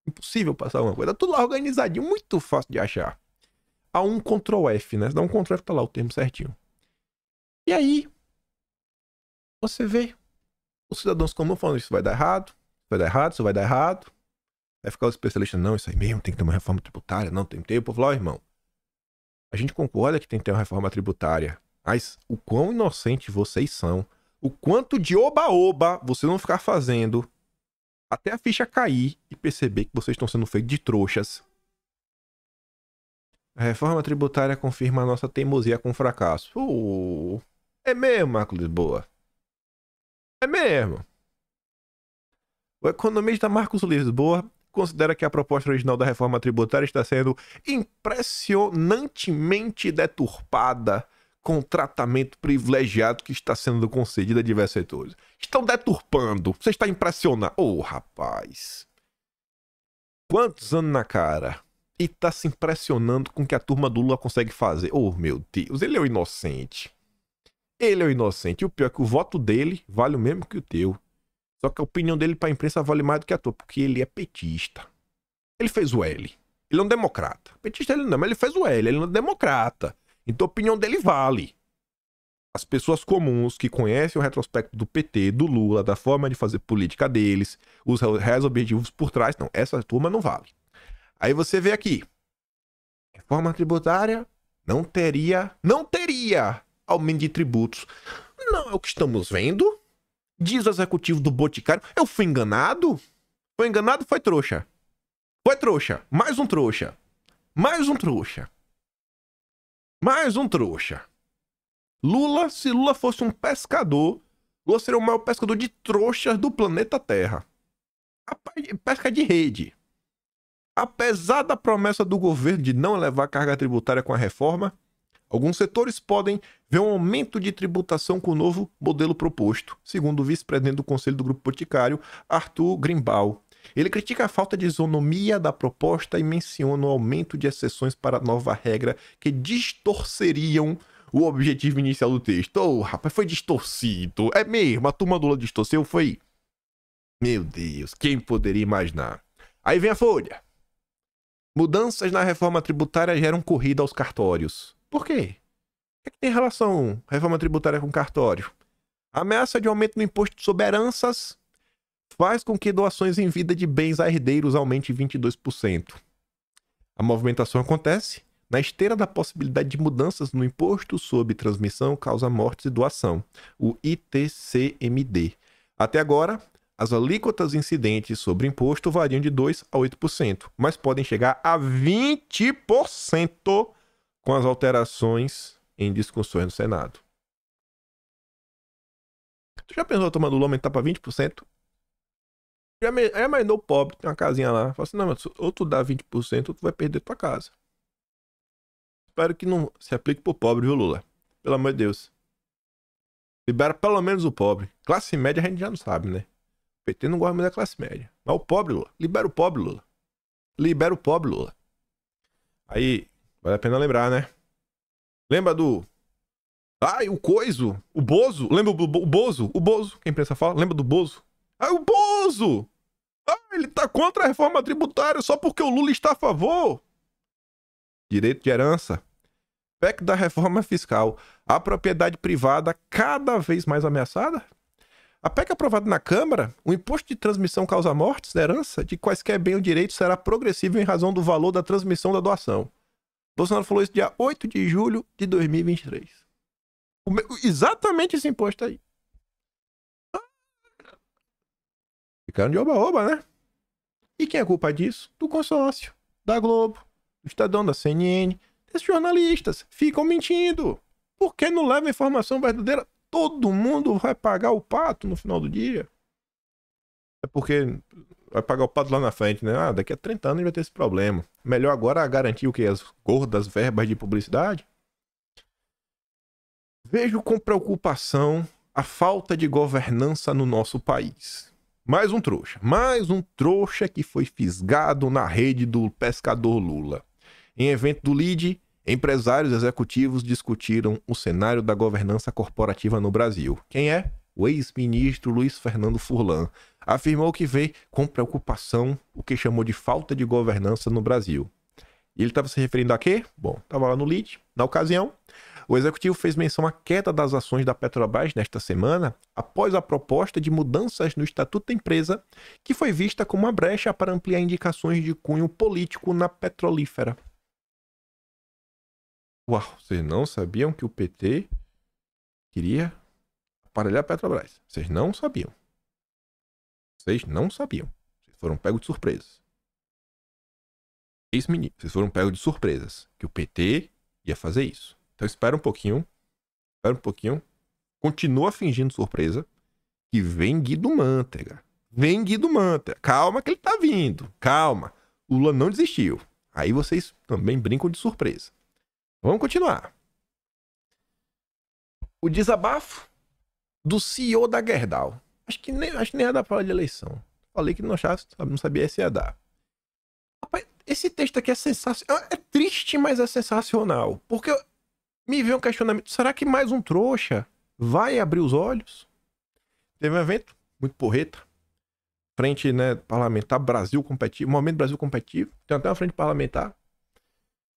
Impossível passar uma coisa. Tudo organizadinho, muito fácil de achar. Há um Ctrl F, né? Se dá um Ctrl F, tá lá o termo certinho. E aí, você vê os cidadãos comuns falando isso vai dar errado, isso vai dar errado, isso vai dar errado. Vai ficar os especialistas, não, isso aí mesmo, tem que ter uma reforma tributária, não tem que ter. O povo lá, irmão, a gente concorda que tem que ter uma reforma tributária, mas o quão inocentes vocês são, o quanto de oba-oba vocês vão ficar fazendo até a ficha cair e perceber que vocês estão sendo feitos de trouxas. A reforma tributária confirma a nossa teimosia com fracasso. É mesmo, Marcos Lisboa. É mesmo. O economista Marcos Lisboa considera que a proposta original da reforma tributária está sendo impressionantemente deturpada com o tratamento privilegiado que está sendo concedido a diversos setores. Estão deturpando. Você está impressionado. Rapaz. Quantos anos na cara? E tá se impressionando com o que a turma do Lula consegue fazer. Meu Deus. Ele é o inocente. Ele é o inocente. E o pior é que o voto dele vale o mesmo que o teu. Só que a opinião dele pra imprensa vale mais do que a tua. Porque ele é petista. Ele fez o L. Ele é um democrata. Petista ele não, mas ele fez o L. Ele não é um democrata. Então a opinião dele vale. As pessoas comuns que conhecem o retrospecto do PT, do Lula, da forma de fazer política deles, os reais objetivos por trás, não, essa turma não vale. Aí você vê aqui, reforma tributária não teria aumento de tributos. Não é o que estamos vendo. Diz o executivo do Boticário, eu fui enganado? Foi enganado, foi trouxa. Foi trouxa, mais um trouxa. Mais um trouxa. Mais um trouxa. Lula, se Lula fosse um pescador, Lula seria o maior pescador de trouxas do planeta Terra. Pesca de rede. Apesar da promessa do governo de não elevar a carga tributária com a reforma, alguns setores podem ver um aumento de tributação com o novo modelo proposto, segundo o vice-presidente do Conselho do Grupo Boticário, Arthur Grimbal. Ele critica a falta de isonomia da proposta e menciona o aumento de exceções para a nova regra que distorceriam o objetivo inicial do texto. Oh, rapaz, foi distorcido. É mesmo, a turma do Lula distorceu, foi... Meu Deus, quem poderia imaginar? Aí vem a Folha. Mudanças na reforma tributária geram corrida aos cartórios. Por quê? O que tem relação reforma tributária com cartório? A ameaça de aumento no imposto sobre heranças faz com que doações em vida de bens a herdeiros aumente 22%. A movimentação acontece na esteira da possibilidade de mudanças no imposto sobre transmissão, causa-mortes e doação, o ITCMD. Até agora, as alíquotas incidentes sobre imposto variam de 2% a 8%, mas podem chegar a 20% com as alterações em discussões no Senado. Tu já pensou a turma do Lula aumentar para 20%? Já imaginou o pobre, tem uma casinha lá. Fala assim, não, mas ou tu dá 20% ou tu vai perder tua casa. Espero que não se aplique pro pobre, viu, Lula? Pelo amor de Deus. Libera pelo menos o pobre. Classe média a gente já não sabe, né? O PT não gosta mais da classe média. Mas o pobre, Lula. Libera o pobre, Lula. Libera o pobre, Lula. Aí, vale a pena lembrar, né? Lembra do... Ai, o Coiso. O Bozo. Lembra do Bozo? O Bozo. Quem pensa fala. Lembra do Bozo? Ai, o Bozo! Ah, ele tá contra a reforma tributária só porque o Lula está a favor. Direito de herança. PEC da reforma fiscal. A propriedade privada cada vez mais ameaçada. A PEC aprovada na Câmara, o imposto de transmissão causa-mortes da herança de quaisquer bem ou direitos será progressivo em razão do valor da transmissão da doação. Bolsonaro falou isso dia 8 de julho de 2023. Exatamente esse imposto aí. Ficaram de oba-oba, né? E quem é culpa disso? Do consórcio, da Globo, do Estadão, da CNN. Esses jornalistas ficam mentindo. Por que não levam a informação verdadeira? Todo mundo vai pagar o pato no final do dia. É porque vai pagar o pato lá na frente, né? Ah, daqui a 30 anos vai ter esse problema. Melhor agora garantir o quê? As gordas verbas de publicidade? Vejo com preocupação a falta de governança no nosso país. Mais um trouxa que foi fisgado na rede do pescador Lula. Em evento do LIDE, empresários executivos discutiram o cenário da governança corporativa no Brasil. Quem é? O ex-ministro Luiz Fernando Furlan. Afirmou que vê com preocupação o que chamou de falta de governança no Brasil. E ele estava se referindo a quê? Bom, estava lá no LIDE, na ocasião. O executivo fez menção à queda das ações da Petrobras nesta semana, após a proposta de mudanças no Estatuto da empresa, que foi vista como uma brecha para ampliar indicações de cunho político na petrolífera. Uau, vocês não sabiam que o PT queria aparelhar a Petrobras? Vocês não sabiam. Vocês não sabiam. Vocês foram pegos de surpresa. Ex-ministro, vocês foram pegos de surpresas que o PT ia fazer isso. Então espera um pouquinho. Continua fingindo surpresa. Que vem Guido Mantega. Calma que ele tá vindo. Calma. O Lula não desistiu. Aí vocês também brincam de surpresa. Vamos continuar. O desabafo do CEO da Gerdau. Acho que nem ia dar pra falar de eleição. Falei que não sabia se ia dar. Rapaz, esse texto aqui é sensacional. É triste, mas é sensacional. Porque me veio um questionamento. Será que mais um trouxa vai abrir os olhos? Teve um evento muito porreta. Frente, né, parlamentar Brasil Competitivo. Momento Brasil Competitivo. Tem até uma frente parlamentar.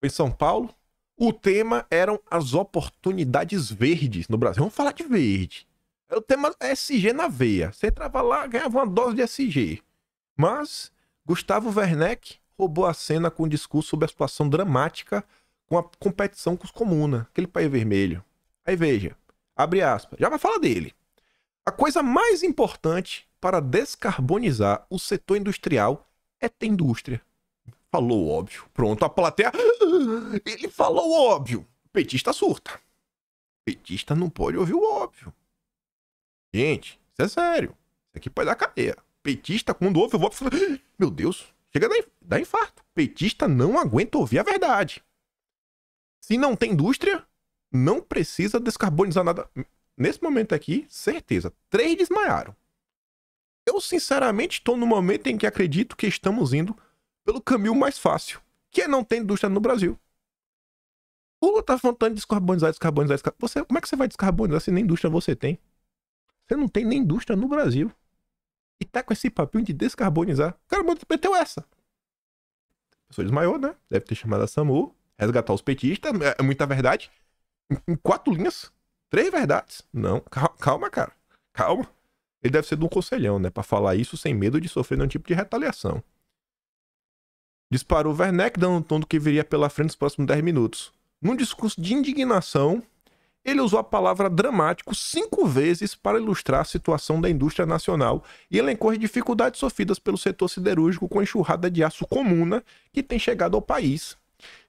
Foi em São Paulo. O tema eram as oportunidades verdes no Brasil. Vamos falar de verde. O tema é SG na veia. Você entrava lá, ganhava uma dose de SG. Mas Gustavo Werneck roubou a cena com um discurso sobre a situação dramática com a competição com os comunas. Aquele país vermelho. Aí veja, abre aspas. Já vai falar dele. A coisa mais importante para descarbonizar o setor industrial é ter indústria. Falou óbvio. Pronto, a plateia... Ele falou óbvio. Petista surta. Petista não pode ouvir o óbvio. Gente, isso é sério. Isso aqui pode dar cadeia. Petista, quando ouve o óbvio... Meu Deus, chega a dar infarto. Petista não aguenta ouvir a verdade. Se não tem indústria, não precisa descarbonizar nada. Nesse momento aqui, certeza, 3 desmaiaram. Eu, sinceramente, estou no momento em que acredito que estamos indo pelo caminho mais fácil, que é não ter indústria no Brasil. O Lula tá falando de descarbonizar. Como é que você vai descarbonizar se nem indústria você tem? Você não tem nem indústria no Brasil. E tá com esse papinho de descarbonizar. O cara meteu essa. A pessoa desmaiou, né? Deve ter chamado a SAMU, resgatar os petistas. É muita verdade. Em 4 linhas. 3 verdades. Não, calma, cara. Calma. Ele deve ser de um conselhão, né? Pra falar isso sem medo de sofrer nenhum tipo de retaliação. Disparou Werneck, dando um tom do que viria pela frente nos próximos 10 minutos. Num discurso de indignação, ele usou a palavra dramático 5 vezes para ilustrar a situação da indústria nacional e elencou as dificuldades sofridas pelo setor siderúrgico com a enxurrada de aço comuna que tem chegado ao país.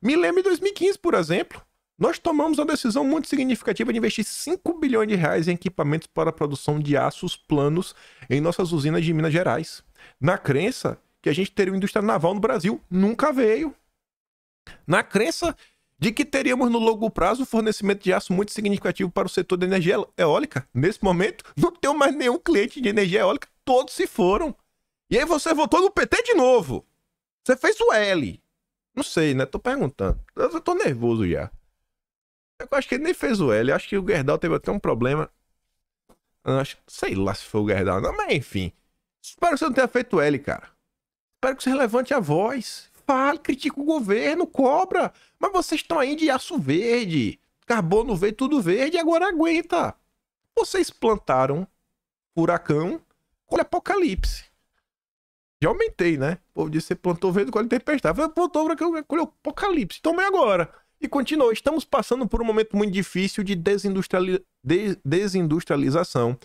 Me lembro em 2015, por exemplo, nós tomamos uma decisão muito significativa de investir 5 bilhões de reais em equipamentos para a produção de aços planos em nossas usinas de Minas Gerais. Na crença que a gente teria uma indústria naval no Brasil. Nunca veio. Na crença de que teríamos no longo prazo um fornecimento de aço muito significativo para o setor da energia eólica. Nesse momento, não tenho mais nenhum cliente de energia eólica. Todos se foram. E aí você votou no PT de novo. Você fez o L. Não sei, né? Tô perguntando. Eu tô nervoso já. Eu acho que ele nem fez o L. Eu acho que o Gerdau teve até um problema. Sei lá se foi o Gerdau. Não, mas enfim. Espero que você não tenha feito o L, cara. Espero que você levante a voz. Fale, critique o governo, cobra. Mas vocês estão aí de aço verde, carbono verde, tudo verde, agora aguenta. Vocês plantaram furacão, colhe apocalipse. Já aumentei, né? O povo disse que você plantou verde, colhe tempestade. Eu plantou furacão, colhe apocalipse. Tome agora. E continuou. Estamos passando por um momento muito difícil de desindustrialização.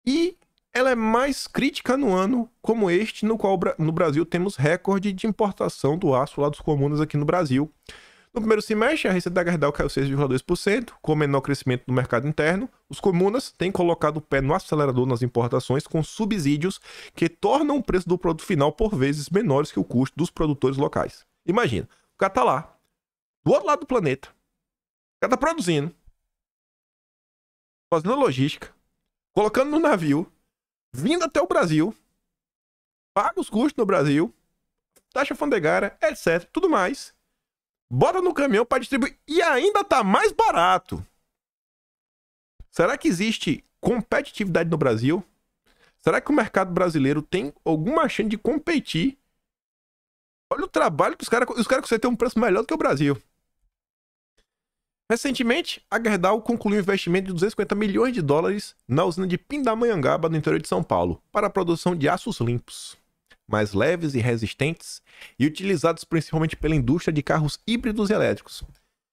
E ela é mais crítica no ano como este, no qual no Brasil temos recorde de importação do aço lá dos comunas aqui no Brasil. No primeiro semestre, a receita da Gerdau caiu 6,2%, com menor crescimento no mercado interno. Os comunas têm colocado o pé no acelerador nas importações com subsídios que tornam o preço do produto final por vezes menores que o custo dos produtores locais. Imagina, o cara tá lá, do outro lado do planeta, o cara tá produzindo, fazendo logística, colocando no navio, vindo até o Brasil, paga os custos no Brasil, taxa alfandegária, etc, tudo mais, bota no caminhão para distribuir e ainda tá mais barato. Será que existe competitividade no Brasil? Será que o mercado brasileiro tem alguma chance de competir? Olha o trabalho que os caras conseguem ter um preço melhor do que o Brasil. Recentemente, a Gerdau concluiu um investimento de 250 milhões de dólares na usina de Pindamonhangaba, no interior de São Paulo, para a produção de aços limpos, mais leves e resistentes, e utilizados principalmente pela indústria de carros híbridos e elétricos.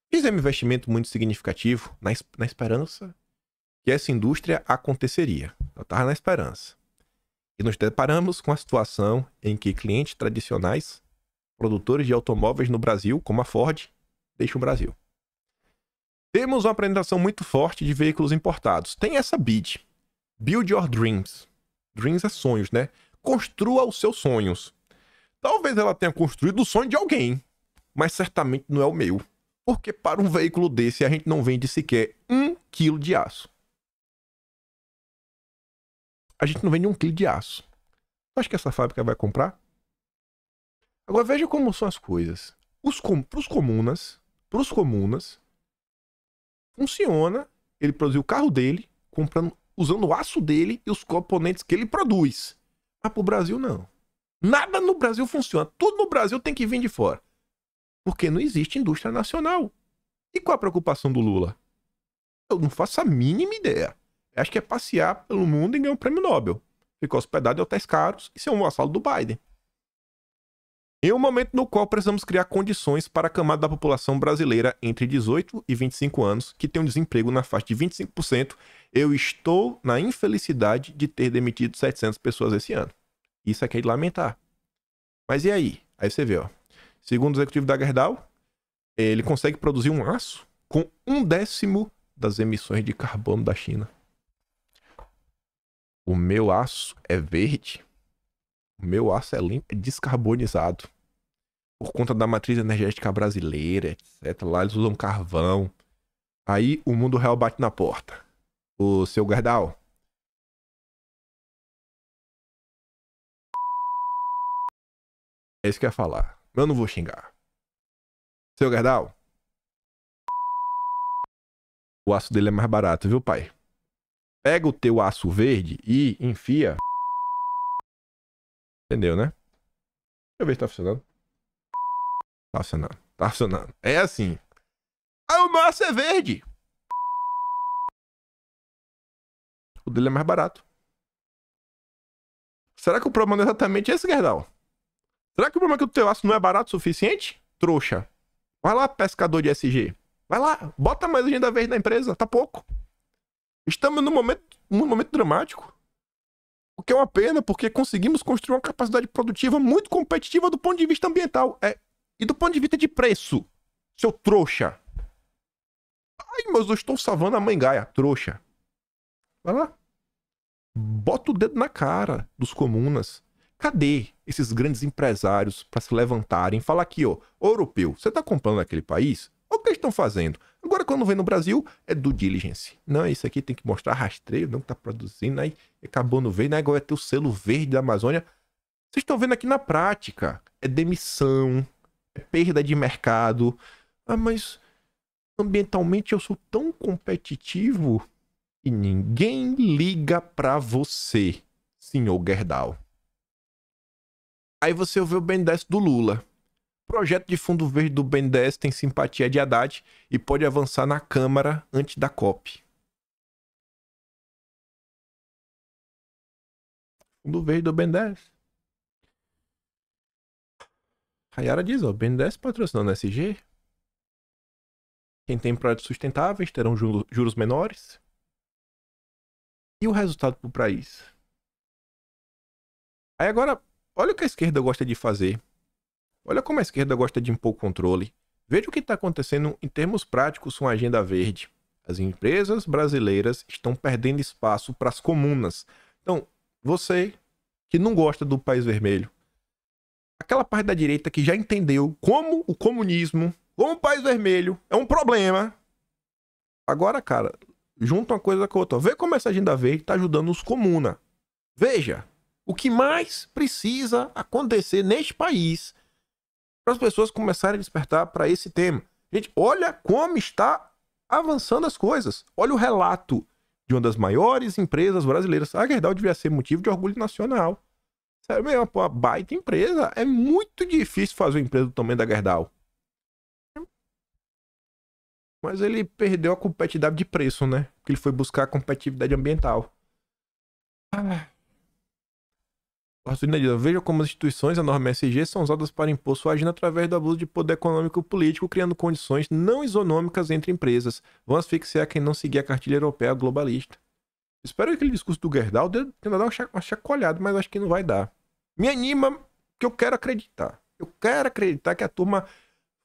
Fiz um investimento muito significativo na esperança que essa indústria aconteceria. Eu estava na esperança. E nos deparamos com a situação em que clientes tradicionais, produtores de automóveis no Brasil, como a Ford, deixam o Brasil. Temos uma apresentação muito forte de veículos importados. Tem essa BYD. Build Your Dreams. Dreams é sonhos, né? Construa os seus sonhos. Talvez ela tenha construído o sonho de alguém, mas certamente não é o meu. Porque para um veículo desse a gente não vende sequer 1 quilo de aço. A gente não vende 1 quilo de aço. Você acha que essa fábrica vai comprar? Agora veja como são as coisas. Para os comunas, funciona, ele produziu o carro dele, usando o aço dele e os componentes que ele produz. Mas pro Brasil, não. Nada no Brasil funciona. Tudo no Brasil tem que vir de fora. Porque não existe indústria nacional. E qual a preocupação do Lula? Eu não faço a mínima ideia. Eu acho que é passear pelo mundo e ganhar um prêmio Nobel. Ficar hospedado em hotéis caros e ser um vassalo do Biden. Em um momento no qual precisamos criar condições para a camada da população brasileira entre 18 e 25 anos, que tem um desemprego na faixa de 25%, eu estou na infelicidade de ter demitido 700 pessoas esse ano. Isso aqui é de lamentar. Mas e aí? Aí você vê, ó. Segundo o executivo da Gerdau, ele consegue produzir um aço com 1/10 das emissões de carbono da China. O meu aço é verde. O meu aço é limpo, é descarbonizado. Por conta da matriz energética brasileira, etc. Lá eles usam carvão. Aí o mundo real bate na porta. O seu Gerdau. É isso que eu ia falar. Eu não vou xingar. Seu Gerdau. O aço dele é mais barato, viu, pai? Pega o teu aço verde e enfia. Entendeu, né? Deixa eu ver se tá funcionando. Tá funcionando. Tá funcionando. É assim. Ah, o meu aço é verde. O dele é mais barato. Será que o problema não é exatamente esse, Gerdau? Será que o problema é que o teu aço não é barato o suficiente? Trouxa. Vai lá, pescador de SG. Vai lá, bota mais agenda verde na empresa. Tá pouco. Estamos num momento dramático. O que é uma pena, porque conseguimos construir uma capacidade produtiva muito competitiva do ponto de vista ambiental. E do ponto de vista de preço. Seu trouxa. Ai, mas eu estou salvando a mãe Gaia. Trouxa. Vai lá. Bota o dedo na cara dos comunas. Cadê esses grandes empresários para se levantarem e falar aqui, ó, europeu, você tá comprando naquele país? Olha o que eles estão fazendo. Agora, quando vem no Brasil, é due diligence. Não, isso aqui tem que mostrar rastreio, não que tá produzindo, aí acabou no veio, né? Agora é ter o selo verde da Amazônia. Vocês estão vendo aqui na prática. É demissão, é perda de mercado. Ah, mas ambientalmente eu sou tão competitivo e ninguém liga pra você, senhor Gerdau. Aí você ouviu o BNDES do Lula. O projeto de fundo verde do BNDES tem simpatia de Haddad e pode avançar na Câmara antes da COP. Fundo verde do BNDES. A Yara diz, ó, BNDES patrocinando SG. Quem tem projetos sustentáveis terão juros menores. E o resultado para o país? Aí agora, olha o que a esquerda gosta de fazer. Olha como a esquerda gosta de impor controle. Veja o que está acontecendo em termos práticos com a agenda verde. As empresas brasileiras estão perdendo espaço para as comunas. Então, você que não gosta do país vermelho, aquela parte da direita que já entendeu como o comunismo, como o país vermelho é um problema. Agora, cara, junta uma coisa com a outra. Vê como essa agenda verde está ajudando os comunas. Veja, o que mais precisa acontecer neste país para as pessoas começarem a despertar para esse tema. Gente, olha como está avançando as coisas. Olha o relato de uma das maiores empresas brasileiras. A Gerdau devia ser motivo de orgulho nacional. Sério mesmo, pô, uma baita empresa. É muito difícil fazer uma empresa do tamanho da Gerdau. Mas ele perdeu a competitividade de preço, né? Porque ele foi buscar a competitividade ambiental. Veja como as instituições da norma SG são usadas para impor sua agenda através do abuso de poder econômico e político, criando condições não isonômicas entre empresas. Vão asfixiar quem não seguir a cartilha europeia globalista. Espero que aquele discurso do Gerdau tenha dado uma chacoalhada, mas acho que não vai dar. Me anima que eu quero acreditar. Eu quero acreditar que a turma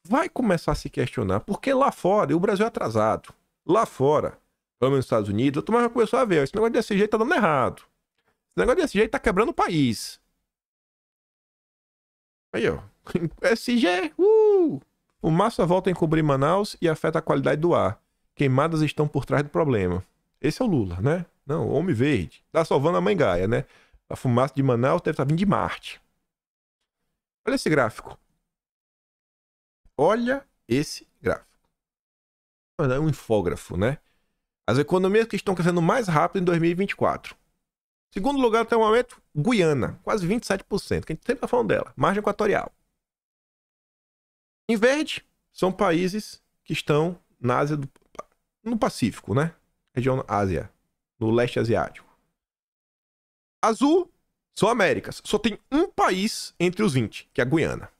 vai começar a se questionar. Porque lá fora, e o Brasil é atrasado. Lá fora, pelo menos nos Estados Unidos, a turma já começou a ver. Esse negócio desse jeito tá dando errado. Esse negócio desse jeito tá quebrando o país. Aí, ó. SG, fumaça volta a encobrir Manaus e afeta a qualidade do ar. Queimadas estão por trás do problema. Esse é o Lula, né? Não, o Homem Verde. Tá salvando a mãe Gaia, né? A fumaça de Manaus deve estar vindo de Marte. Olha esse gráfico. Olha esse gráfico. É um infógrafo, né? As economias que estão crescendo mais rápido em 2024. Segundo lugar, até o momento, Guiana, quase 27%, que a gente sempre está falando dela, margem equatorial. Em verde, são países que estão na Ásia no Pacífico, né? Região Ásia, no leste asiático. Azul, são Américas. Só tem um país entre os 20, que é a Guiana.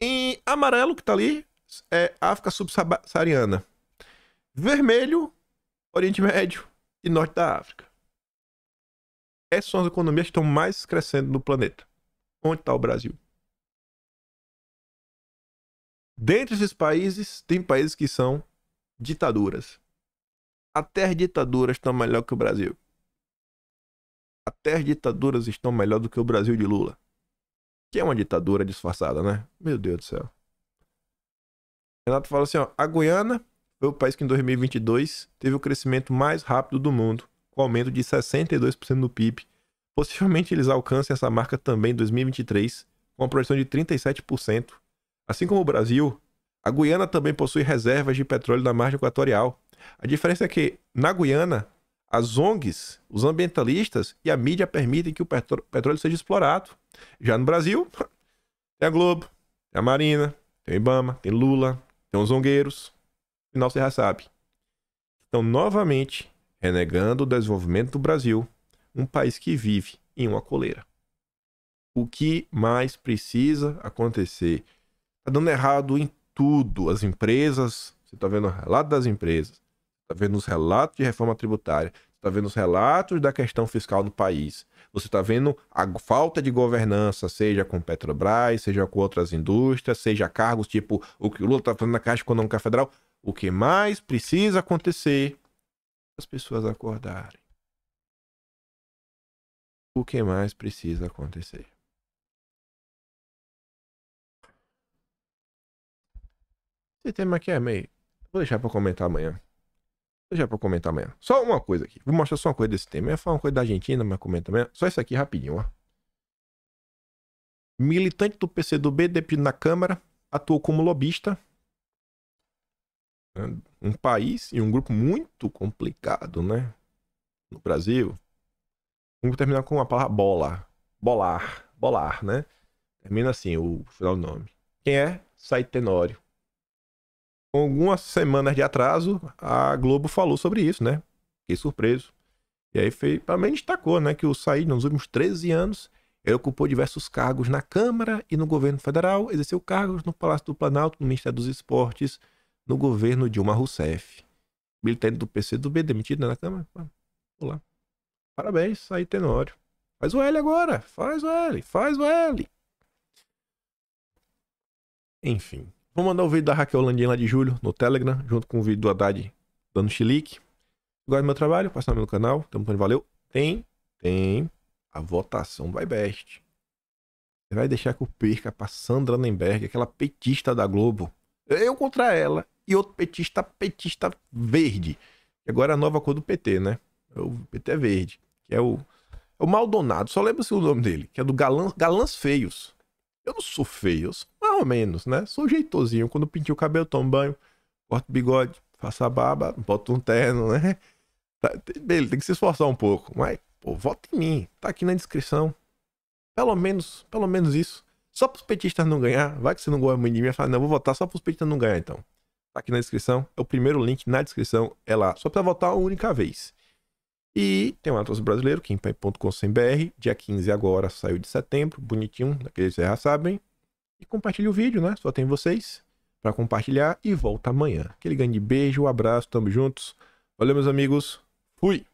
Em amarelo, que está ali, é África subsaariana. Vermelho, Oriente Médio e Norte da África. Essas são as economias que estão mais crescendo no planeta. Onde está o Brasil? Dentre esses países, tem países que são ditaduras. Até as ditaduras estão melhor que o Brasil. Até as ditaduras estão melhor do que o Brasil de Lula. Que é uma ditadura disfarçada, né? Meu Deus do céu. Renato fala assim, ó. A Guiana foi o país que em 2022 teve o crescimento mais rápido do mundo, com aumento de 62% no PIB. Possivelmente eles alcancem essa marca também em 2023, com uma projeção de 37%. Assim como o Brasil, a Guiana também possui reservas de petróleo na margem equatorial. A diferença é que, na Guiana, as ONGs, os ambientalistas e a mídia permitem que o petróleo seja explorado. Já no Brasil, tem a Globo, tem a Marina, tem o Ibama, tem Lula, tem os zongueiros. Afinal, você já sabe. Estão novamente renegando o desenvolvimento do Brasil, um país que vive em uma coleira. O que mais precisa acontecer? Está dando errado em tudo. As empresas, você está vendo o relato das empresas, está vendo os relatos de reforma tributária, está vendo os relatos da questão fiscal no país, você está vendo a falta de governança, seja com Petrobras, seja com outras indústrias, seja cargos tipo o que o Lula está fazendo na Caixa Econômica Federal. O que mais precisa acontecer é as pessoas acordarem. O que mais precisa acontecer? Esse tema aqui é meio... Vou deixar pra comentar amanhã. Só uma coisa aqui. Vou mostrar só uma coisa desse tema. Eu ia falar uma coisa da Argentina, mas comenta amanhã. Só isso aqui rapidinho, ó. Militante do PCdoB, deputado na Câmara, atuou como lobista. Um país e um grupo muito complicado, né? No Brasil. Vamos terminar com a palavra bolar, né? Termina assim o final do nome. Quem é? Said Tenório. Com algumas semanas de atraso, a Globo falou sobre isso, né? Fiquei surpreso. E aí, também destacou, né? Que o Said, nos últimos 13 anos, ele ocupou diversos cargos na Câmara e no governo federal, exerceu cargos no Palácio do Planalto, no Ministério dos Esportes, no governo Dilma Rousseff. Militante do PCdoB, demitido, né, na Câmara. Vamos lá. Parabéns, Said Tenório. Faz o L agora. Faz o L. Enfim. Vou mandar o vídeo da Raquel Landim lá de julho no Telegram, junto com o vídeo do Haddad dando chilique. Gosta do meu trabalho? Passa no meu canal. Tamo falando, valeu. Tem a votação do iBest. Você vai deixar que eu perca pra Sandra Nemberg, aquela petista da Globo. Eu contra ela e outro petista verde. Que agora é a nova cor do PT, né? O PT é verde. Que é o Maldonado. Só lembra-se o nome dele. Que é do Galãs Feios. Eu não sou feio, eu sou mais ou menos, né? Sou jeitosinho. Quando eu pintei o cabelo, tomo banho, corto o bigode, faço a barba, boto um terno, né? Ele tem que se esforçar um pouco. Mas, pô, vota em mim. Tá aqui na descrição. Pelo menos isso. Só pros petistas não ganhar. Vai que você não gosta muito de mim. Fala, não, vou votar só pros petistas não ganhar, então. Tá aqui na descrição. É o primeiro link na descrição. É lá. Só pra votar uma única vez. E tem um Atos Brasileiro, quimpai.com.br, dia 15 agora, saiu de setembro, bonitinho, daqueles vocês já sabem. E compartilha o vídeo, né? Só tem vocês para compartilhar e volta amanhã. Aquele grande beijo, um abraço, tamo juntos. Valeu, meus amigos. Fui!